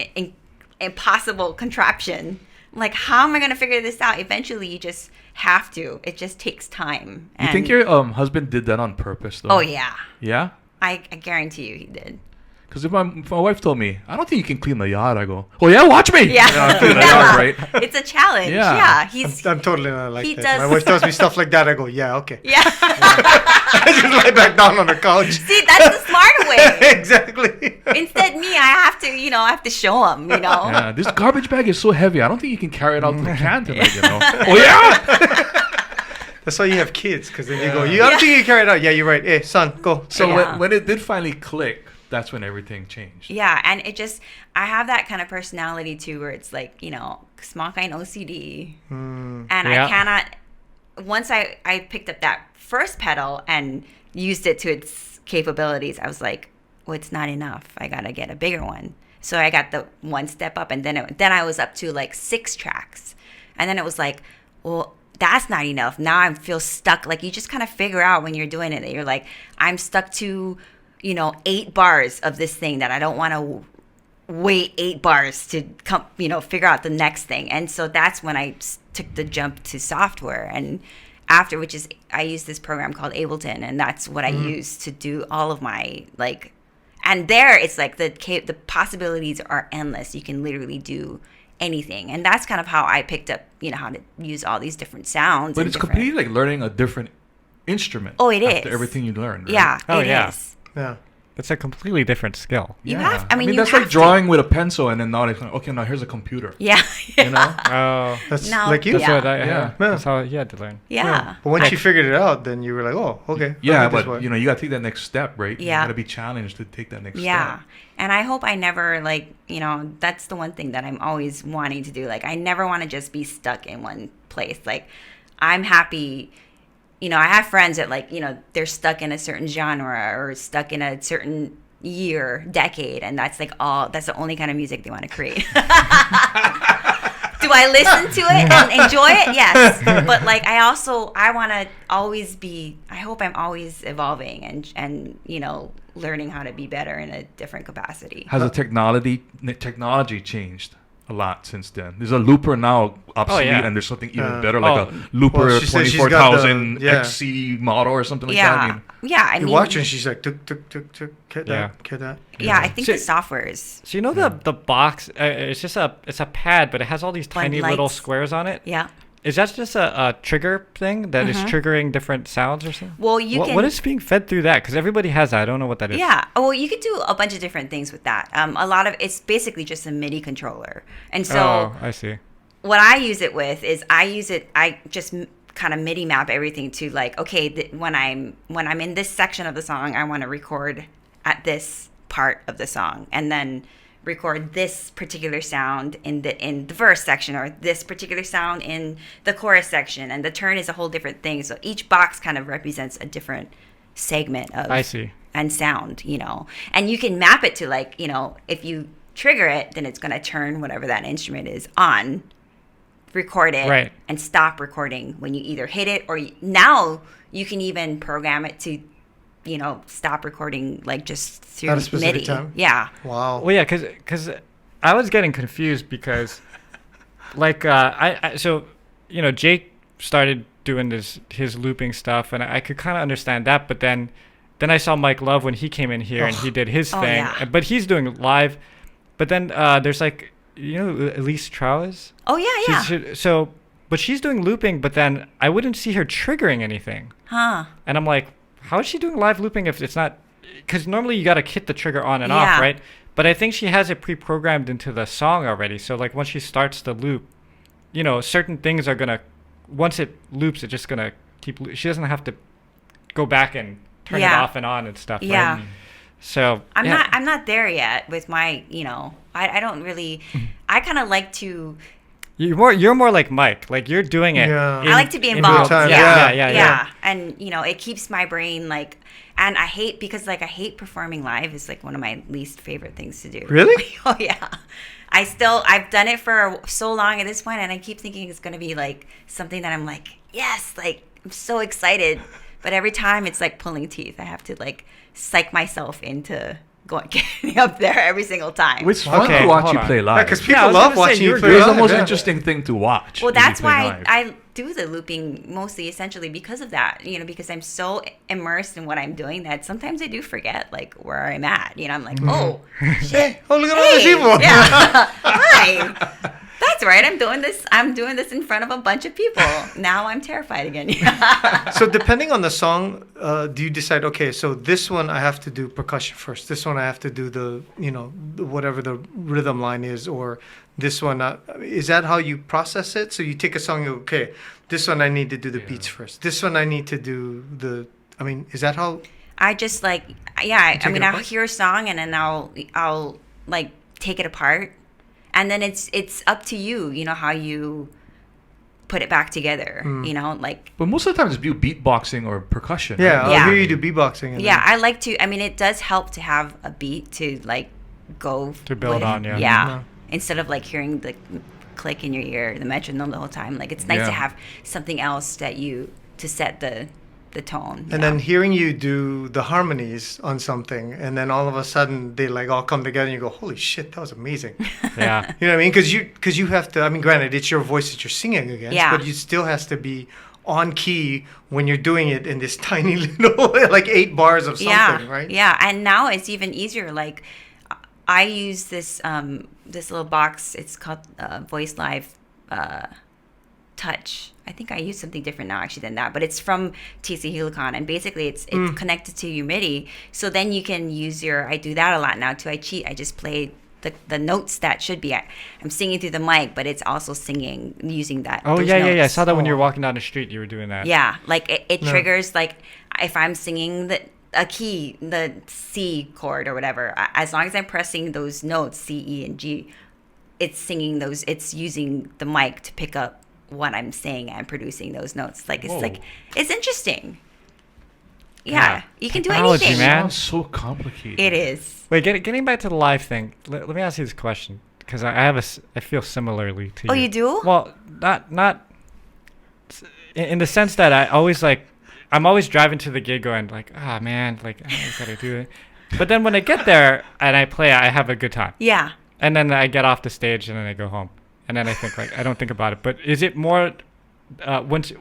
impossible contraption. Like, how am I going to figure this out? Eventually, you just have to. It just takes time. You think your husband did that on purpose, though? Oh, yeah. Yeah? I guarantee you he did. Because if my wife told me, I don't think you can clean the yard, I go, well, yeah, watch me. Yeah. You know, clean the yard, right? It's a challenge. Yeah. Yeah. I'm totally not like he that. does- My wife tells me stuff like that. I go, yeah, okay. Yeah. I just lie back down on the couch. See, that's the smart way. Exactly. Instead, me, I have to show him, you know. Yeah, this garbage bag is so heavy. I don't think you can carry it out to the can tonight, you know. Oh, yeah? That's why you have kids, because then you go, I don't think you carry it out. Yeah, you're right. Hey, son, go. So Yeah. when it did finally click, that's when everything changed. Yeah, and I have that kind of personality too, where it's like, you know, small kind OCD, and Yeah. I cannot. Once I picked up that first pedal and used it to its capabilities, I was like, well, it's not enough. I gotta get a bigger one. So I got the one step up, and then I was up to like 6 tracks, and then it was like, well, that's not enough. Now I feel stuck. Like you just kind of figure out when you're doing it that you're like, I'm stuck to, 8 bars of this thing that I don't want to wait 8 bars to come, figure out the next thing. And so that's when I took the jump to software. And after, which is, I use this program called Ableton, and that's what I use to do all of my, like, and there it's like the possibilities are endless. You can literally do anything. And that's kind of how I picked up, how to use all these different sounds. But it's completely like learning a different instrument. Oh, it after is. everything you learned, right? Yeah, Oh, it yeah. is. Yeah. It's a completely different skill. You have, I mean, you that's have like drawing with a pencil, and then now it's like, okay, now here's a computer. Yeah. You know? Oh, That's No, like you. that's Yeah. what Yeah. that's how you had to learn. Yeah. But once you figured it out, then you were like, oh, okay. Yeah, I'll do it this but way. you got to take that next step, right? Yeah. You got to be challenged to take that next Yeah. step. And I hope I never, like, that's the one thing that I'm always wanting to do. Like, I never want to just be stuck in one place. Like, I'm happy. I have friends that, like, they're stuck in a certain genre or stuck in a certain decade, and that's the only kind of music they want to create. Do I listen to it and enjoy it? Yes. But like I want to always be, I hope I'm always evolving and learning how to be better in a different capacity. Has the technology changed a lot since then? There's a looper now obsolete, and there's something even better, like a looper she said she's got 24,000 the- XC model or something like Yeah. that. I mean, Yeah. I You mean, watch and she's like, tuk, tuk, tuk, tuk, get Yeah. that, get that. yeah, I think So- the software is, So the box, it's just a pad, but it has all these Blind tiny little lights. squares on it. yeah. Is that just a trigger thing that is triggering different sounds or something? Well, you can. What is being fed through that? Because everybody has that. I don't know what that is. Yeah. Well, you could do a bunch of different things with that. A lot of it's basically just a MIDI controller. And so Oh, I see. what I use it with is I just kind of MIDI map everything to like, okay, when I'm in this section of the song, I want to record at this part of the song, and then record this particular sound in the verse section, or this particular sound in the chorus section, and the turn is a whole different thing. So each box kind of represents a different segment of I see. and sound, and you can map it to like, if you trigger it, then it's going to turn whatever that instrument is on, record it, Right. and stop recording when you either hit it, or now you can even program it to stop recording like just through At a specific MIDI. time? Yeah. Wow. Well, yeah, because I was getting confused because, like, Jake started doing his looping stuff, and I could kind of understand that, but then I saw Mike Love when he came in here and he did his Oh, thing, yeah. but he's doing live. But then there's like, Elise Trowers. Oh yeah. But she's doing looping, but then I wouldn't see her triggering anything, Huh. and I'm like, how is she doing live looping if it's not? Because normally you got to hit the trigger on and Yeah. off, right? But I think she has it pre-programmed into the song already. So like once she starts the loop, certain things are gonna, once it loops, it's just gonna keep. She doesn't have to go back and turn it Yeah. off and on and stuff. Yeah. Right? So I'm yeah. not there yet with my, I don't really, I kind of like to, You're more like Mike. Like you're doing it. Yeah. I like to be in involved. real time. Yeah. And it keeps my brain like, and I hate performing live is like one of my least favorite things to do. Really? Oh yeah. I've done it for so long at this point, and I keep thinking it's going to be like something that I'm like, yes, like I'm so excited. But every time it's like pulling teeth. I have to like psych myself into getting up there every single time. it's fun Okay, to watch hold you on. play Yeah, live. because I people was love gonna say, watching you you're play It's the live, most yeah. interesting thing to watch. Well, if you that's play why live. I do the looping mostly, essentially because of that. Because I'm so immersed in what I'm doing that sometimes I do forget like where I'm at. I'm like, oh, shit. Oh, look at all these Hey, people. yeah. Hi. That's right. I'm doing this in front of a bunch of people. Now I'm terrified again. So depending on the song, do you decide, okay, so this one I have to do percussion first. This one I have to do whatever the rhythm line is, or this one, is that how you process it? So you take a song, okay, this one I need to do the beats first. This one I need to do is that how? I just like, yeah, take it I'll apart? hear a song and then I'll like take it apart. And then it's up to you, how you put it back together, like. But most of the time it's beatboxing or percussion. Yeah, right? Yeah. I'll hear you do beatboxing. and Yeah, then- I like to. I mean, it does help to have a beat to like go To build with. on, yeah. Yeah. Yeah. Instead of like hearing the click in your ear, the metronome the whole time. Like it's nice to Yeah. have something else to set the tone. And then hearing you do the harmonies on something, and then all of a sudden they like all come together, and you go, "Holy shit, that was amazing!" Yeah. You know what I mean? Because you have to. I mean, granted, it's your voice that you're singing against, Yeah. but you still has to be on key when you're doing it in this tiny little like 8 bars of something, right? Yeah, and now it's even easier. Like I use this this little box. It's called Voice Live Touch. I think I use something different now actually than that, but it's from TC Helicon, and basically it's connected to your MIDI. So then you can use I do that a lot now too. I cheat. I just play the notes that should be. I'm singing through the mic, but it's also singing using that. Oh those yeah. I notes. saw that when you were walking down the street, you were doing that. Yeah, like it triggers like if I'm singing a key, the C chord or whatever. As long as I'm pressing those notes C, E, and G, it's singing those. It's using the mic to pick up what I'm saying and producing those notes. Like it's Whoa. it's interesting. Yeah, Yeah. you can do Technology, anything. man. Sounds so complicated. It is. Wait, getting back to the live thing. Let me ask you this question because I feel similarly to you. Oh, you do? Well, not in the sense that I'm always driving to the gig going like, ah man, like I gotta do it. But then when I get there and I play, I have a good time. Yeah. And then I get off the stage and then I go home. And then I think like I don't think about it. But is it more once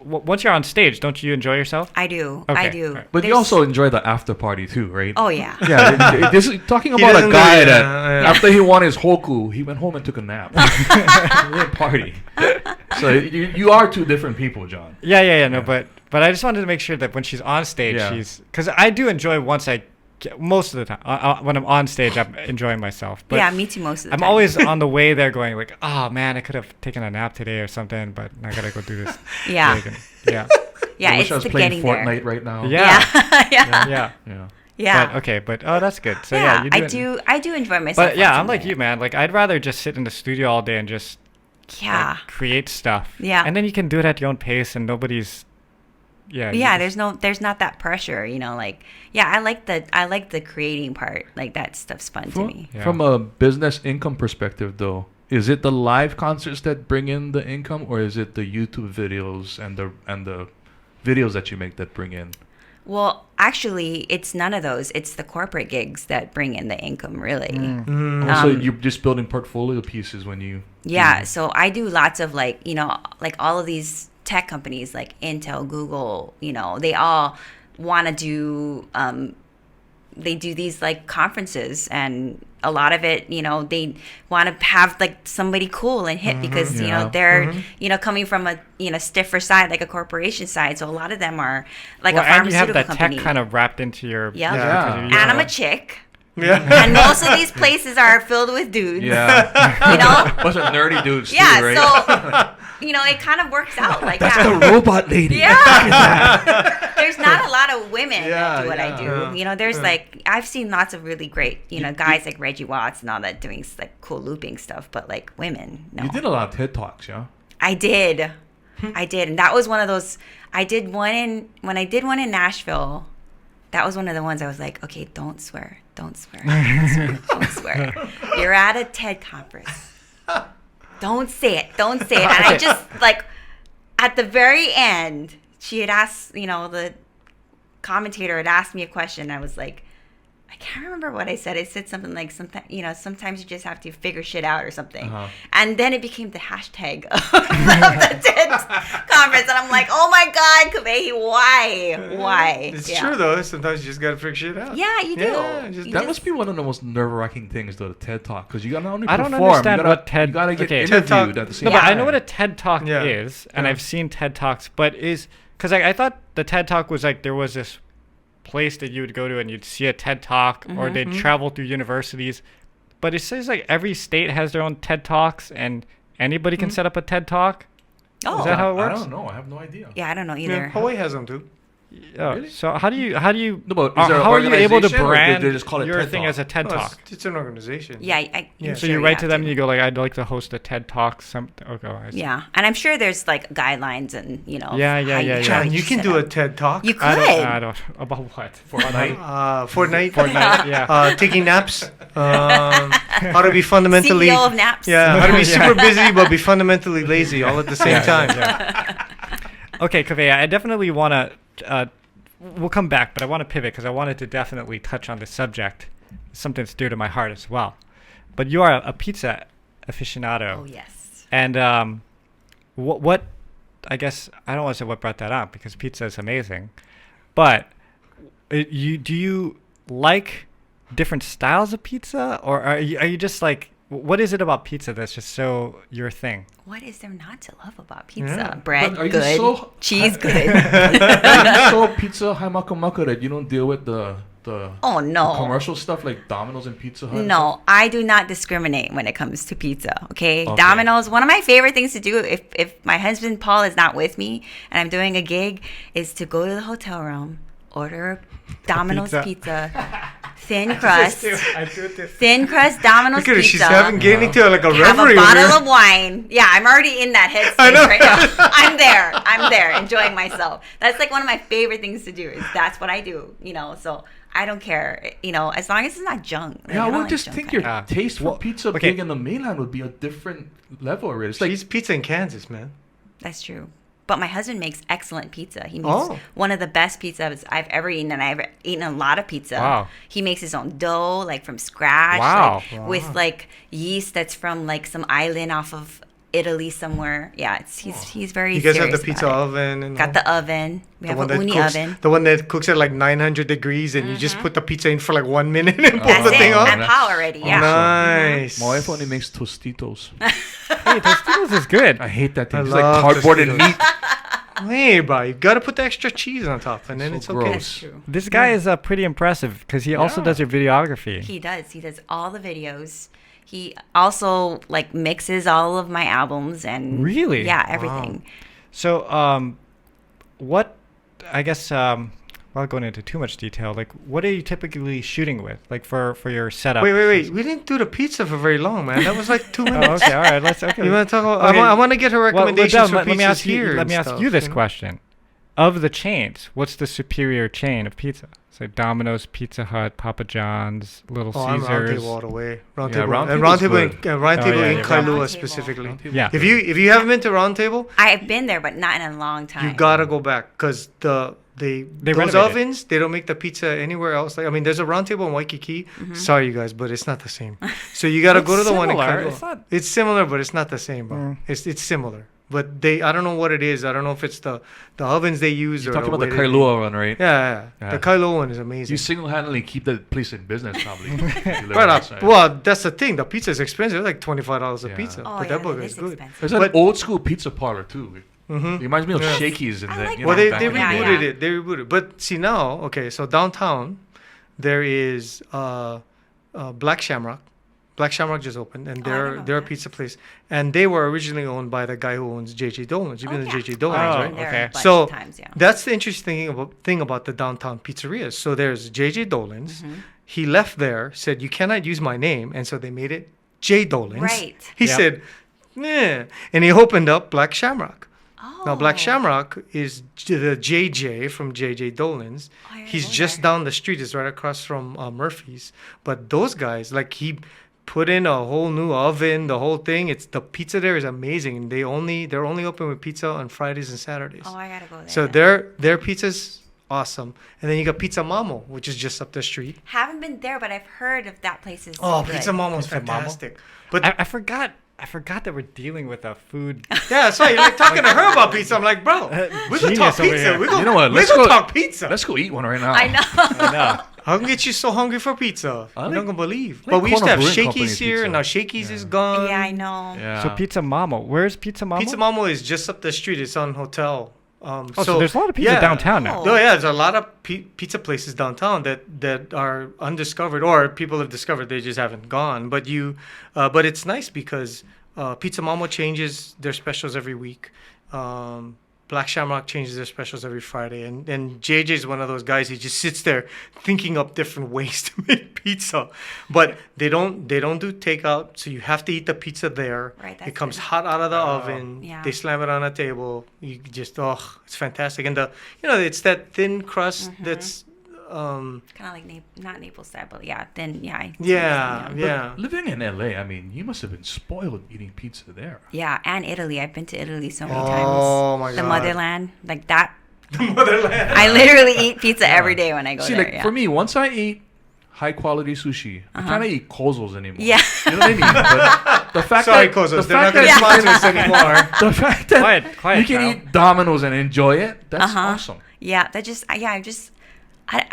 you're on stage, don't you enjoy yourself? I do. Okay, I do. alright. But you There's- also enjoy the after party too, right? Oh yeah. Yeah, this is talking He about a doesn't guy do- that yeah. after he won his hoku, he went home and took a nap. He didn't party. So you are two different people, John. Yeah. No, but I just wanted to make sure that when she's on stage, Yeah. because I do enjoy most of the time when I'm on stage, I'm enjoying myself. But Yeah, me too most of the I'm time. always on the way there going like, oh man, I could have taken a nap today or something, but I gotta go do this. Yeah. gig and- yeah. Yeah, I wish it's I was the playing getting Fortnite there. right now. Yeah. Yeah. Yeah. Yeah. Yeah. But that's good. So yeah, you I do it. I do enjoy myself. But yeah, when I'm like there. you, man. Like I'd rather just sit in the studio all day and just Yeah. create stuff. Yeah. And then you can do it at your own pace and nobody's. Yeah. you Yeah, just- there's not that pressure, like I like the creating part. Like that stuff's fun to me. Yeah. From a business income perspective, though, is it the live concerts that bring in the income, or is it the YouTube videos and the videos that you make that bring in? Well, actually, it's none of those. It's the corporate gigs that bring in the income, really. Also, you're just building portfolio pieces when you. Yeah, so I do lots of like all of these tech companies like Intel, Google, they all want to do they do these like conferences, and a lot of it, they want to have like somebody cool and hit because Yeah. they're coming from a stiffer side, like a corporation side. So a lot of them are like Well, a and you pharmaceutical have that company. tech kind of wrapped into your. Yep. Yeah. because And I'm a chick. Yeah. And most of these places are filled with dudes. Yeah. Bunch of nerdy dudes Yeah, too, right? so it kind of works out like That's that. the robot lady. Yeah. There's not a lot of women that do what I do. Yeah. There's like I've seen lots of really great, guys like Reggie Watts and all that doing like cool looping stuff, but like women, no. You did a lot of TED Talks, yeah? I did. And that was one of those when I did one in Nashville, that was one of the ones I was like, okay, don't swear. Don't swear. Don't swear. You're at a TED conference. Don't say it. Don't say it. And I just, like, at the very end, she had asked, the commentator had asked me a question. I was like, I can't remember what I said. I said something like, sometimes you just have to figure shit out or something. Uh-huh. And then it became the hashtag of the TED conference. And I'm like, oh my God, Kawehi, why? It's Yeah. true though. Sometimes you just gotta figure shit out. Yeah, you do. Yeah, just- You That just- must be one of the most nerve-wracking things, though, the TED Talk, because you gotta only I don't perform. understand you gotta, what TED- You gotta get okay. TED Talk- interviewed at the same No, time. but I know what a TED Talk Yeah. is, and Yeah. I've seen TED Talks, but because I thought the TED Talk was like there was this place that you would go to and you'd see a TED Talk, or they'd travel through universities. But it says like every state has their own TED Talks, and anybody can set up a TED Talk. Oh. Is that how it I works? don't know. I have no idea. Yeah, I don't know Yeah, either. Hawaii has them too. Really? So how do you No, but is there an how are you able to organization, or brand they just call it your TED thing Talk? as a TED No, Talk? it's an organization. Yeah, Yeah. So you write to them and you go like, I'd like to host a TED Talk. Something. Okay. I see. Yeah, and I'm sure there's like guidelines and Yeah. John, you can do a TED Talk. You could. I don't. About what? Fortnite. Fortnite. Fortnite. Yeah. Taking naps. How to be fundamentally. CEO of naps. Yeah. How to be Yeah. super busy but be fundamentally lazy all at the same time. Okay, Kawehi, I definitely want to. We'll come back, but I want to pivot because I wanted to definitely touch on this subject, something that's dear to my heart as well. But you are a pizza aficionado. Oh yes. And what I guess I don't want to say what brought that up because pizza is amazing, but do you like different styles of pizza, or are you just like, what is it about pizza that's just so your thing? What is there not to love about pizza? Yeah. Bread, But are you good. so- Cheese, good. So pizza haimakamaka that you don't deal with the Oh no. commercial stuff like Domino's and Pizza Hut? No, I do not discriminate when it comes to pizza. Okay? Okay. Domino's. One of my favorite things to do if my husband Paul is not with me and I'm doing a gig is to go to the hotel room, order Domino's pizza, thin crust, thin crust Domino's Look at her. pizza. She's getting to like a have reverie a over bottle here. of wine. Yeah, I'm already in that headspace right now. I'm there, enjoying myself. That's like one of my favorite things to do. Is that's what I do. So I don't care. As long as it's not junk. Like, Yeah, I don't would like just junk think food. your taste for pizza okay. being in the mainland would be a different level already. It's like She's pizza in Kansas, man. That's true. But my husband makes excellent pizza. He makes Oh. one of the best pizzas I've ever eaten, and I've eaten a lot of pizza. Wow. He makes his own dough, like from scratch. Wow. Like, with like yeast that's from like some island off of Italy somewhere. Yeah, he's very. You guys have the serious pizza about it. oven and Got the oven. We have a uni oven. The one that cooks at like 900 degrees, and you just put the pizza in for like 1 minute and pull That's the thing it. off. I'm Paul already. Yeah. Nice. my wife only makes Tostitos. Hey, Tostitos is good. I hate that thing. I It's like love cardboard and Tostitos. meat. Hey, bro, you gotta put the extra cheese on top, and then So it's gross. okay. That's true. This guy is pretty impressive because he also Yeah. does your videography. He does. He does all the videos. He also like mixes all of my albums and Really? yeah, everything. So, what? I guess without going into too much detail, like what are you typically shooting with, like for your setup? Wait. We didn't do the pizza for very long, man. That was like 2 Oh, minutes. okay, all right. Let's. Okay. You want to talk about? Okay. I want to get her Well, recommendations Devon, for let me pizzas ask you. here. Let and me ask stuff, you this know? question: of the chains, what's the superior chain of pizza? So Domino's, Pizza Hut, Papa John's, Little Oh, I'm Round Caesars. Table all the way. Round Yeah, Table. Round And Table's Round Table, good. Round Oh, Table yeah, in yeah. Kailua Round specifically. Round Table. Yeah. If you haven't been to Round Table, I've been there, but not in a long time. you gotta go back because those renovated. ovens, they don't make the pizza anywhere else. Like, I mean, there's a Round Table in Waikiki. Sorry, you guys, but it's not the same. So you gotta go to the one in similar. Kailua. It's similar, but it's not the same, bro. It's similar, but I don't know what it is. I don't know if it's the ovens they use You're or talking about the way they- Kailua one, right? Yeah. Yeah. The Kailua one is amazing. You single-handedly keep the place in business, probably. if you live Right up. outside. Well, that's the thing. The pizza is expensive. It's like $25 a Yeah. pizza, Oh, but yeah, that burger it is is good. expensive. There's an But- old school pizza parlor too. Mm-hmm. It reminds me of Yeah. Shakey's and I the, like you Well, know, they back they when- Yeah, rebooted yeah. it. They rebooted. But see now, okay, so downtown, there is Black Shamrock. Black Shamrock just opened, and Oh, I they're know they're a that. pizza place, and they were originally owned by the guy who owns JJ Dolan's. You've been to JJ Dolan's, Oh, right? Been there okay. a bunch So of times, yeah. that's the interesting thing about the downtown pizzerias. So there's JJ Dolan's. Mm-hmm. He left there, said you cannot use my name, and so they made it J Dolan's. Right. He Yep. said, yeah, and he opened up Black Shamrock. Oh. Now Black Shamrock is the JJ from JJ Dolan's. Oh, I He's know just that. down the street. It's right across from Murphy's. But those guys, like he put in a whole new oven, the whole thing. It's the pizza there is amazing. They're only open with pizza on Fridays and Saturdays. Oh, I gotta go there. So their pizza's awesome. And then you got Pizza Mamo, which is just up the street. Haven't been there, but I've heard of that place is Oh, good. Pizza Mamo's Pizza Mamo? fantastic. But I forgot that we're dealing with a food. yeah, that's why you're like talking to her about pizza. I'm like, bro, we can Genius talk over pizza. here. We go, You know what? We Let's can go- talk pizza. Let's go eat one right now. I know. I know. How can get you so hungry for pizza? I You're like- not gonna believe. I like But we used to have Kona Brewing Company's Shakey's here, pizza. and now Shakey's is gone. Yeah, I know. Yeah. So Pizza Mamo, where's Pizza Mamo? Pizza Mamo is just up the street. It's on Hotel. Oh, so there's a lot of pizza yeah. downtown now. Oh. No, yeah, there's a lot of pizza places downtown that are undiscovered, or people have discovered they just haven't gone. But but it's nice because Pizza Mamo changes their specials every week. Black Shamrock changes their specials every Friday, and JJ is one of those guys. He just sits there thinking up different ways to make pizza, but they don't do takeout, so you have to eat the pizza there. Right, It comes good. hot out of the oven. Yeah. They slam it on a table. You just it's fantastic, and it's that thin crust that's Kind of like not Naples style, but thin. yeah. Living in LA, I mean, you must have been spoiled eating pizza there. Yeah, and Italy. I've been to Italy so many Oh times. my The God. motherland, like that. The motherland. I literally eat pizza every day when I go See, there. like for me, once I eat high quality sushi, I kind of eat Kozos anymore. Yeah. You know what I mean? But the fact Sorry, that Kozos, the they're not fact going to that sponsor us anymore. the fact that Quiet you can now. eat Domino's and enjoy it, that's awesome. Yeah, I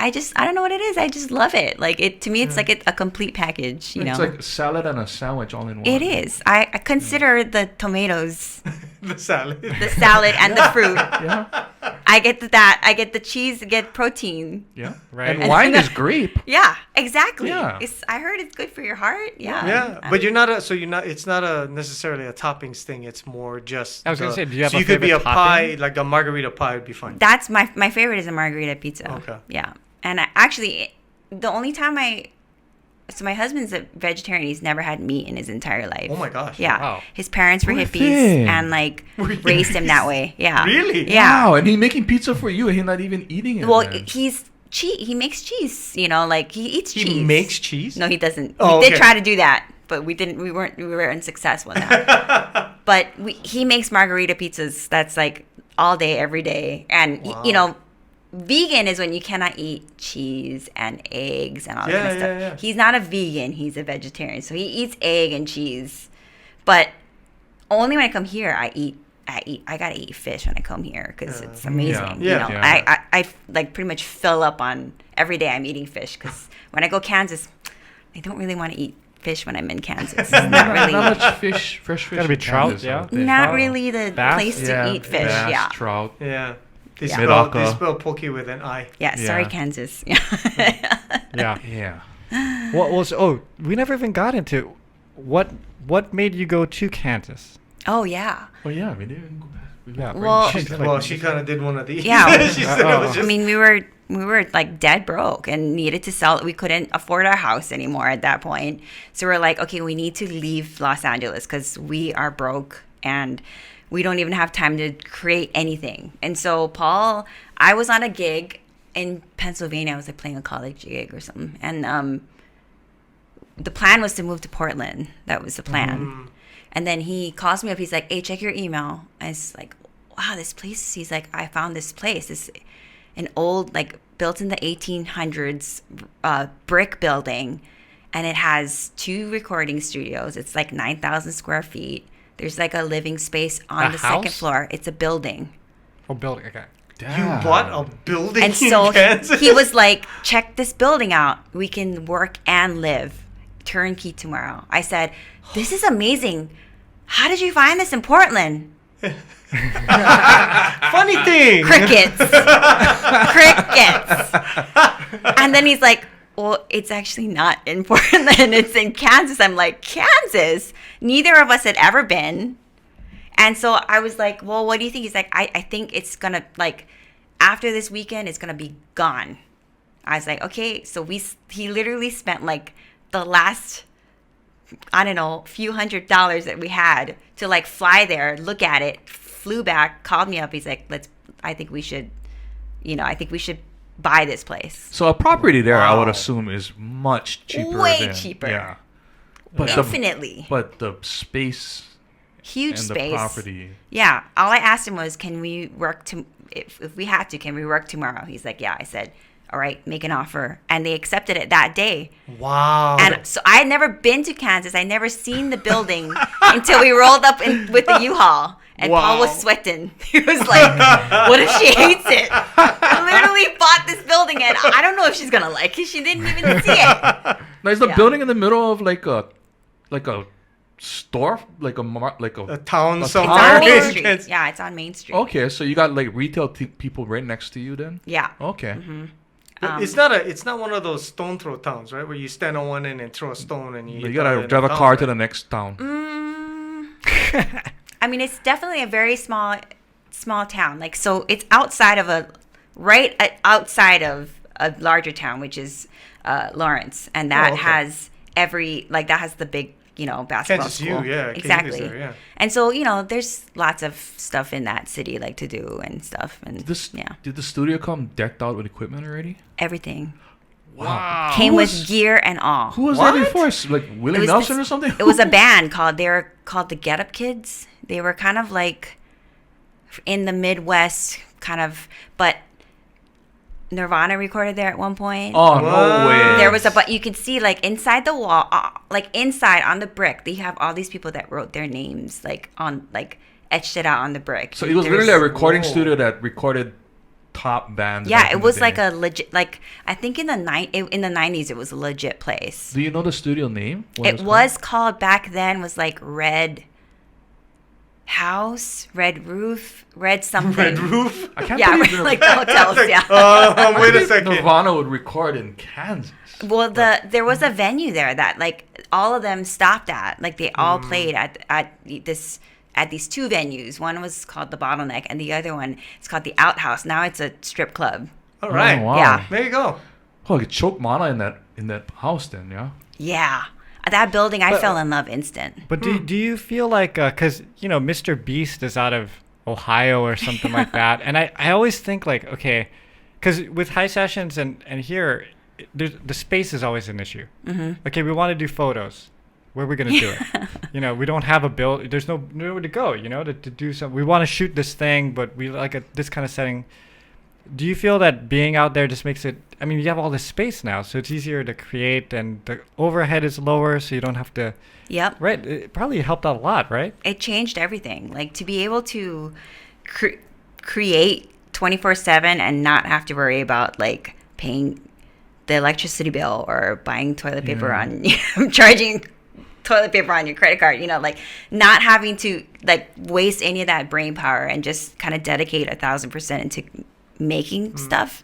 don't know what it is. I just love it. Like to me, it's like a complete package. You know, It's like a salad and a sandwich all in one. it is. I consider the tomatoes, The salad. the salad, and the fruit. Yeah, I get that. I get the cheese. I get protein. yeah. Right. And wine is grape. Yeah, exactly. Yeah. I heard it's good for your heart. Yeah. Yeah, but you're not it's not necessarily a toppings thing. It's more just. I was gonna say, do you have so a you could be a favorite pie, topping? like a margarita pie would be fine. That's my favorite is a margarita pizza. Okay. Yeah, and actually, the only time so my husband's a vegetarian. He's never had meat in his entire life. Oh my gosh. Yeah. Wow. His parents were Poor hippies thing. and raised him that way. Yeah. Really? Yeah. Wow, and he's making pizza for you, and he's not even eating it. Well, man. he makes cheese. You know, like he eats cheese. He makes cheese. No, he doesn't. Oh, We did okay. try to do that, but we were unsuccessful in that. But he makes margarita pizzas. That's like all day, every day, and Wow. vegan is when you cannot eat cheese and eggs and all that Yeah, kind of stuff. yeah. He's not a vegan. He's a vegetarian, so he eats egg and cheese, but only when I come here, I gotta eat fish when I come here because it's amazing. Yeah. Yeah. I like pretty much fill up on every day I'm eating fish because when I go Kansas, I don't really want to eat fish when I'm in Kansas. It's not really, not much fish, fresh fish. Gotta be in trout, Kansas, I yeah. would think. not Trout. really the Bass? place to eat fish. bass, Yeah, trout. Yeah. They Yeah. spell Medaka. poke with an I. yeah. Sorry, Yeah. Kansas. Yeah. Yeah. We never even got into what made you go to Kansas? Oh yeah. Oh yeah, we didn't go back. We Yeah. went Well- right- She kind of did one of these. Yeah. She said it was just. I mean, we were like dead broke and needed to sell. We couldn't afford our house anymore at that point. So we're like, okay, we need to leave Los Angeles because we are broke and we don't even have time to create anything. And so I was on a gig in Pennsylvania. I was like playing a college gig or something. And the plan was to move to Portland. That was the plan. And then he calls me up. He's like, hey, check your email. I was like, wow, this place. He's like, I found this place. This an old, like, built in the 1800s brick building. And it has 2 recording studios. It's like 9,000 square feet. There's like a living space on A the second house? floor. It's a building. Oh, building. Okay. You Damn. bought a building And so in Kansas? he was like, check this building out. We can work and live. Turnkey tomorrow. I said, this is amazing. How did you find this in Portland? Funny thing. Crickets. Crickets. And then he's like, well, it's actually not in Portland. It's in Kansas. I'm like, Kansas? Neither of us had ever been. And so I was like, well, what do you think? He's like, I think it's going to, like, after this weekend, it's going to be gone. I was like, okay. So he literally spent, like, the last, I don't know, few $100s that we had to, like, fly there, look at it, flew back, called me up. He's like, I think we should buy this place. So a property there, I would Wow. assume, is much cheaper. Way than, cheaper. Yeah. But Infinitely. but the space Huge and space. the property. Yeah. All I asked him was, can we work if we had to, can we work tomorrow? He's like, yeah. I said, all right, make an offer. And they accepted it that day. Wow. And so I had never been to Kansas. I never seen the building until we rolled up with the U-Haul. And Paul was Wow. sweating. He was like, what if she hates it? I literally bought this building and I don't know if she's going to like it. She didn't even see it. Now, is the Yeah. building in the middle of like a store, like a a town It's somewhere. on Main in Street. Kansas. Yeah, it's on Main Street. Okay, so you got like retail people right next to you then? Yeah. Okay. It's not one of those stone throw towns, right? Where you stand on one end and throw a stone and you. You gotta drive a car to the next town. I mean, it's definitely a very small small town. Like, so it's outside of outside of a larger town, which is Lawrence, and that has that has the big, basketball Kansas school. Exactly. Exactly. There, yeah. And so, there's lots of stuff in that city, like, to do and stuff. And Did the studio come decked out with equipment already? everything Wow. came with gear and all. Who was that before? Like Willie Nelson or something? It was a band called the Get Up Kids. They were kind of like in the Midwest, but Nirvana recorded there at one point. Oh, no way. There was but you could see, like, inside the wall, like inside on the brick, they have all these people that wrote their names, like, on, like, etched it out on the brick. So it was literally a recording studio that recorded top bands. Yeah, it was like a legit, like, I think in the 90s it was a legit place. Do you know the studio name? It was called back then, was like Red House, Red Roof, Red something. Red Roof? I can't Yeah, believe like the hotels, yeah. Wait a second. Nirvana would record in Kansas. Well, there was a venue there that, like, all of them stopped at. Like, they all played at these two venues. One was called the Bottleneck, and the other one is called the Outhouse. Now it's a strip club. All right. Oh, wow. Yeah. There you go. Oh, you choked Mana in that house then, yeah? Yeah. That building, I fell in love instant. But do you feel like, because, Mr. Beast is out of Ohio or something like that, and I always think, like, okay, because with Hisessions and here, the space is always an issue. Mm-hmm. Okay, we want to do photos. Where are we going to do it? We don't have a build. There's nowhere to go, to do something. We want to shoot this thing, but we like this kind of setting. Do you feel that being out there just makes it, you have all this space now, so it's easier to create, and the overhead is lower, so you don't have to. Yep. Right. It probably helped out a lot, right? It changed everything. Like, to be able to create 24/7 and not have to worry about, like, paying the electricity bill or buying toilet paper on charging toilet paper on your credit card, like, not having to, like, waste any of that brain power and just kind of dedicate 1,000% into making stuff.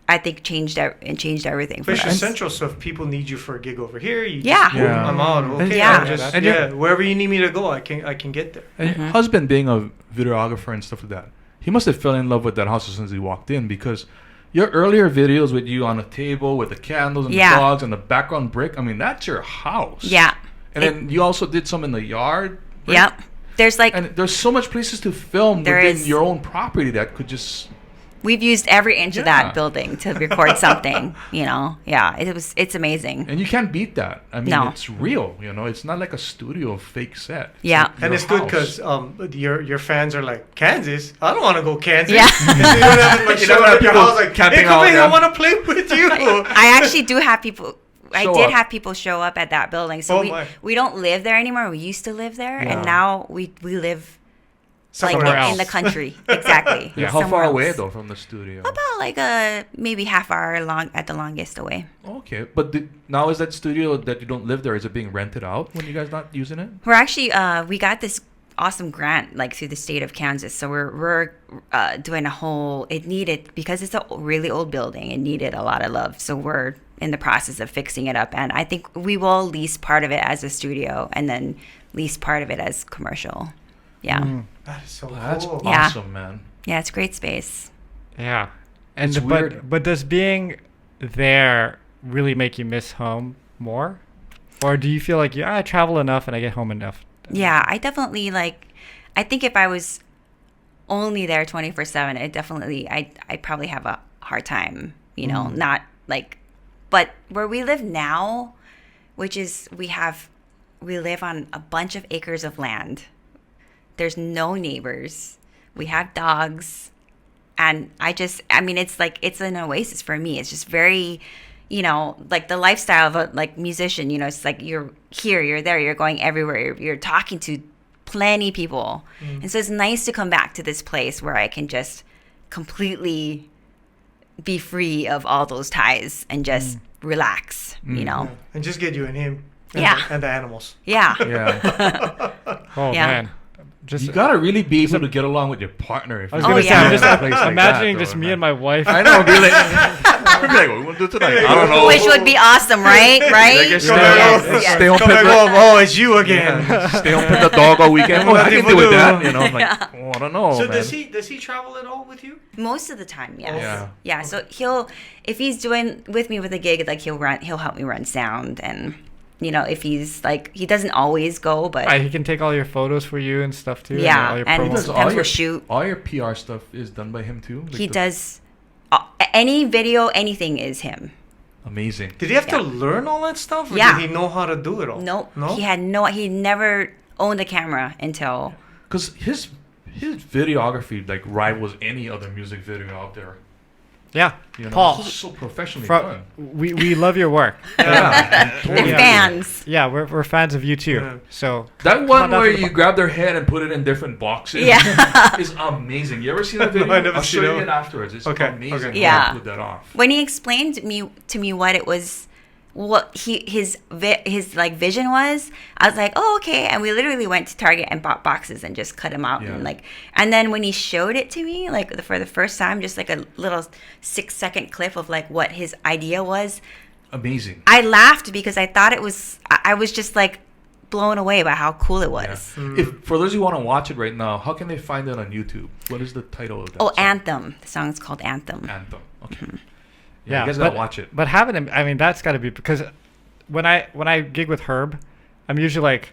I think changed everything for But you're us. central, so if people need you for a gig over here, you Yeah. just, boom, I'm out. Okay, Yeah. wherever you need me to go, I can get there. And your husband being a videographer and stuff like that, he must have fell in love with that house as soon as he walked in, because your earlier videos with you on a table with the candles and the dogs and the background brick, that's your house. Yeah. And then you also did some in the yard. Right? Yep. There's, like, and there's so much places to film within your own property that could just. We've used every inch of that building to record something, Yeah, it's amazing. And you can't beat that. No. It's real, It's not like a studio fake set. Yeah. like And your it's good house. because your fans are like, Kansas? I don't want to go Kansas. Yeah. You don't have to show up at your house like, camping hey, out, come in, I yeah. want to play with you. I actually do have people. I Show did up. have people show up at that building. So we don't live there anymore. We used to live there, and now we live Somewhere like else. in the country. Exactly. Yeah, how Somewhere far away else. though from the studio? About like maybe half hour long at the longest away. Okay, but now is that studio that you don't live there? Is it being rented out when you guys not using it? We're actually we got this awesome grant, like, through the state of Kansas. So we're doing a whole. It needed, because it's a really old building. It needed a lot of love. So we're in the process of fixing it up, and I think we will lease part of it as a studio and then lease part of it as commercial. Yeah. That is so That's cool. Yeah. awesome, man. Yeah, it's great space. Yeah. And It's weird. but does being there really make you miss home more? Or do you feel like I travel enough and I get home enough? Yeah, I definitely, like, I think if I was only there 24/7, it definitely, I'd probably have a hard time, not like, but where we live now, which is we live on a bunch of acres of land. There's no neighbors. We have dogs. And it's like, it's an oasis for me. It's just very, like the lifestyle of a musician, it's like you're here, you're there, you're going everywhere. You're talking to plenty of people. And so it's nice to come back to this place where I can just completely be free of all those ties and just relax, And just get you and him. And Yeah. And the animals. Yeah. Yeah, Oh, Yeah. man. Just, you gotta really be able to get along with your partner. If I was you going to live say, in I'm a just place like imagining that, just though, me man. and my wife. I know, be like, I'd be like, what we want to do tonight? I don't know. Which would be awesome, right? Right? guess Yes. stay on Come back pet home. Oh, it's you again. stay on pet the dog all weekend. Oh, I can do with that. You know, I'm like, oh, I don't know, So man. does he travel at all with you? Most of the time, yes. Yeah. Yeah. So if he's doing with me with a gig, like he'll help me run sound, and if he's like, he doesn't always go, but Right, he can take all your photos for you and stuff too. Yeah, all your and promos. Does sometimes all your we'll shoot. All your PR stuff is done by him too. Like He does any video, anything is him. Amazing. Did he have to learn all that stuff? Or Yeah. did he know how to do it all? Nope. No? He never owned a camera until Because his videography like rivals any other music video out there. Yeah, You know, Paul. it's so professionally Fro- done. we love your work. Yeah. they're Yeah. fans. Yeah, we're fans of you too. Yeah. So That come one on down where to the you bar. grab their head and put it in different boxes Yeah. is amazing. You ever seen that video? I never I'll show seen you it. it afterwards. It's Okay, amazing okay. how they Yeah. pulled that off. When he explained to me what it was, what his like vision was, I was like, oh, okay. And we literally went to Target and bought boxes and just cut them out. Yeah. And then when he showed it to me, like for the first time, just like a little 6-second clip of like what his idea was, Amazing. I laughed because I thought I was just like blown away by how cool it Yeah. was. If for those who want to watch it right now, how can they find it on YouTube? What is the title of that? Oh, song? Anthem. The song's called Anthem. Anthem. Okay. Yeah, you guys but, gotta watch it. But having him, I mean, that's got to be because when I gig with Herb, I'm usually like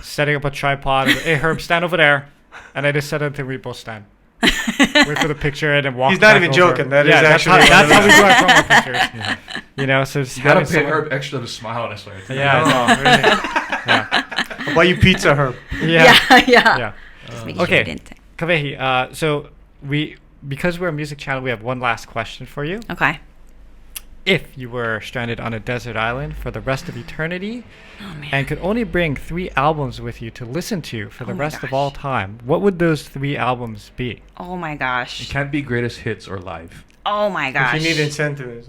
setting up a tripod. And, hey, Herb, stand over there, and I just set it until we both stand. Wait for the picture and then walk. He's not back even over. joking. That is that's actually how, one that's of how we the- do our promo pictures. Yeah. You know, so just You gotta having pay someone- Herb extra to smile. That's why. Yeah, Oh, really? yeah, I'll buy you pizza, Herb. yeah, Yeah. yeah. Just making sure Okay. you didn't. Kawehi, so because we're a music channel, we have one last question for you. Okay. If you were stranded on a desert island for the rest of eternity Oh man. and could only bring 3 albums with you to listen to for the Oh my rest of gosh. all time, what would those 3 albums be? Oh my It gosh. can't be greatest hits or live. Oh my gosh. If you need incentives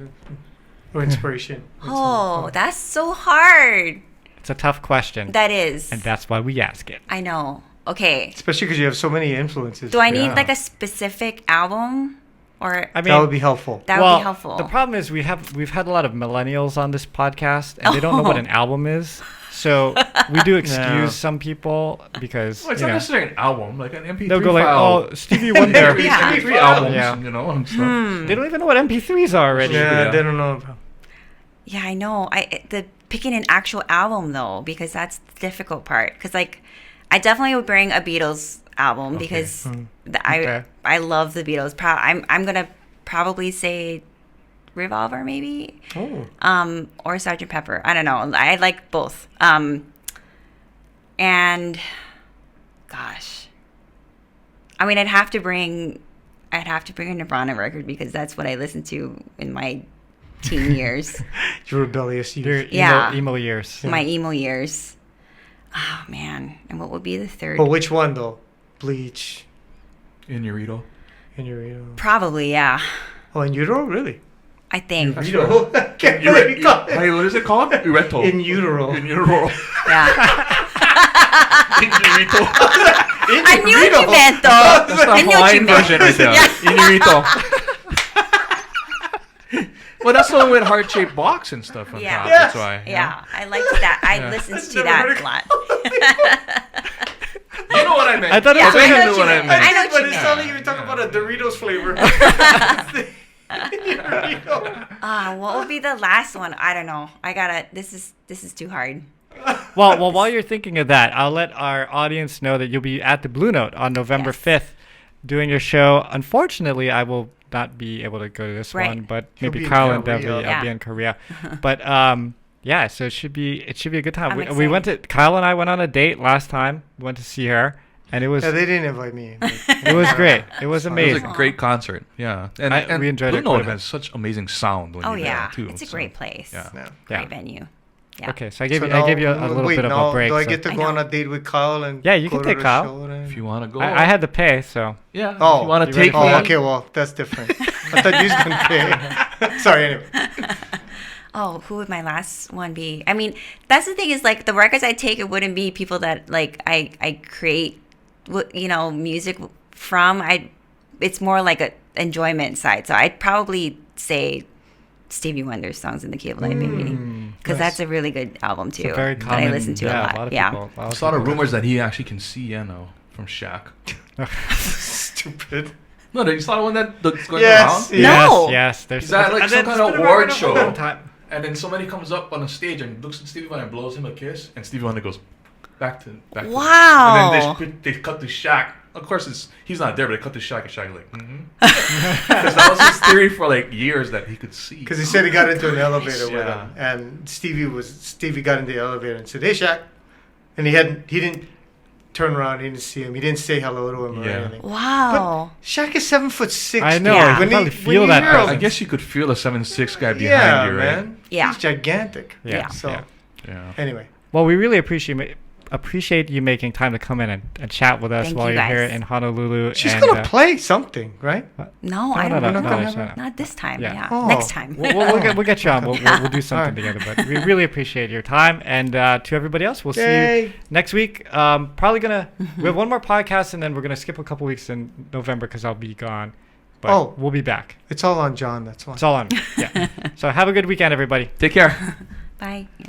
or inspiration. Oh, that's so hard. It's a tough question, That is. and that's why we ask it. I know. Okay. Especially because you have so many influences. Do I need Yeah. like a specific album, or I mean, That would be helpful. that well, would be helpful? the problem is we've had a lot of millennials on this podcast, and they don't know what Oh. an album is. So we do excuse Yeah. some people because Well, it's you not know, necessarily an album, like an MP3 they'll go like, file. "Oh, Stevie Wonder." Yeah. MP3 albums, Yeah. you know, and stuff. They don't even know what MP3s are already. Yeah, Yeah. they don't know. Yeah, I know. The picking an actual album though, because that's the difficult part. Because like, I definitely would bring a Beatles album Okay. because Okay. I love the Beatles. I'm gonna probably say Revolver maybe, Oh. or Sgt. Pepper. I don't know. I like both. And gosh, I mean, I'd have to bring a Nirvana record because that's what I listened to in my teen years. Your rebellious youth. Your emo, Yeah. emo years. My emo years. Oh man! And what would be the third? But which one though? Bleach. In Urito. In Utero. Probably, yeah. Oh, in Utero? Really? I think. Utero? I can't believe you call it. Hey, what is it called? Ureto. In Utero. In Utero. Yeah. In Urito. I knew what you meant, though. That's the I knew what you Hawaiian meant. version right there. Yeah. In Urito. Well, that's the one with heart-shaped box and stuff on Yeah. top. Yes. That's why. you Yeah, I liked that. I Yeah. listened to Never that heard a lot. know. You know what I meant. I thought it Yeah, was I know knew what you what I meant. meant. I know what But you it meant. sounded like you were talking about a Doritos flavor. What would be the last one? I don't know. This is too hard. Well, while you're thinking of that, I'll let our audience know that you'll be at the Blue Note on November Yes. 5th doing your show. Unfortunately, I will not be able to go to this Right. one, but He'll maybe be in Kyle and Korea. Debbie, I'll Yeah. be in Korea. But yeah, so it should be a good time. I'm We went to Kyle and I went on a date last time. We went to see her, and it was Yeah, they didn't invite me. it was great. It was It was amazing. a great concert. Yeah. And, and we enjoyed Blue it quite a Note bit. has such amazing sound when Oh you're yeah, there, too. it's a so, great place. Yeah. Yeah. Yeah. Great venue. Yeah. Okay, so I gave So you now- a little wait, bit of now a break. Do I so- get to I go on know. a date with Kyle and Yeah, you go can to take the Kyle. show then? If you want to go. I had to pay, so Yeah. Oh, if you want you to take ready me. Oh, okay, well, that's different. I thought you was going to pay. Sorry, anyway. Oh, who would my last one be? I mean, that's the thing is like the records I take, it wouldn't be people that like I create, music from. It's more like a enjoyment side. So I'd probably say Stevie Wonder's songs in the key of life, maybe, because that's a really good album too. It's a very that common, I listen to a lot. of Yeah. people, There's a lot of rumors that he actually can see Yano from Shaq. Stupid. No, you saw the one that's going Yes, around? No. Yes. There's He's at like and some then kind of it's been award around show. a long time. And then somebody comes up on the stage and looks at Stevie Wonder and blows him a kiss, and Stevie Wonder goes back to. Wow. And then they cut to Shaq. Of course, he's not there, but they cut to Shaq, and Shaq like, because that was his theory for like years that he could see. Because he said he got into an elevator with Yeah. him, and Stevie got into the elevator and said, "Hey, Shaq," and he didn't turn around, he didn't see him, he didn't say hello to him or Yeah. anything. Wow. But Shaq is 7'6". I know. Yeah. I can probably feel that. hear presence. I guess you could feel a 7'6" guy behind yeah, you, right? man. Yeah. He's gigantic. Yeah. So Yeah. anyway, Well, we really appreciate you making time to come in and chat with us Thank while you you're here guys. in Honolulu. she's and, gonna play something, right? No, I don't know. no. Not this time. Yeah. Yeah. Oh. Next time. We'll get you on. We'll do something Alright. together. But we really appreciate your time. And to everybody else, we'll see you Yay. next week. Probably we have one more podcast, and then we're gonna skip a couple weeks in November because I'll be gone. But we'll be back. It's all on John. That's why. It's all on me. Yeah. So have a good weekend, everybody. Take care. Bye. Yeah.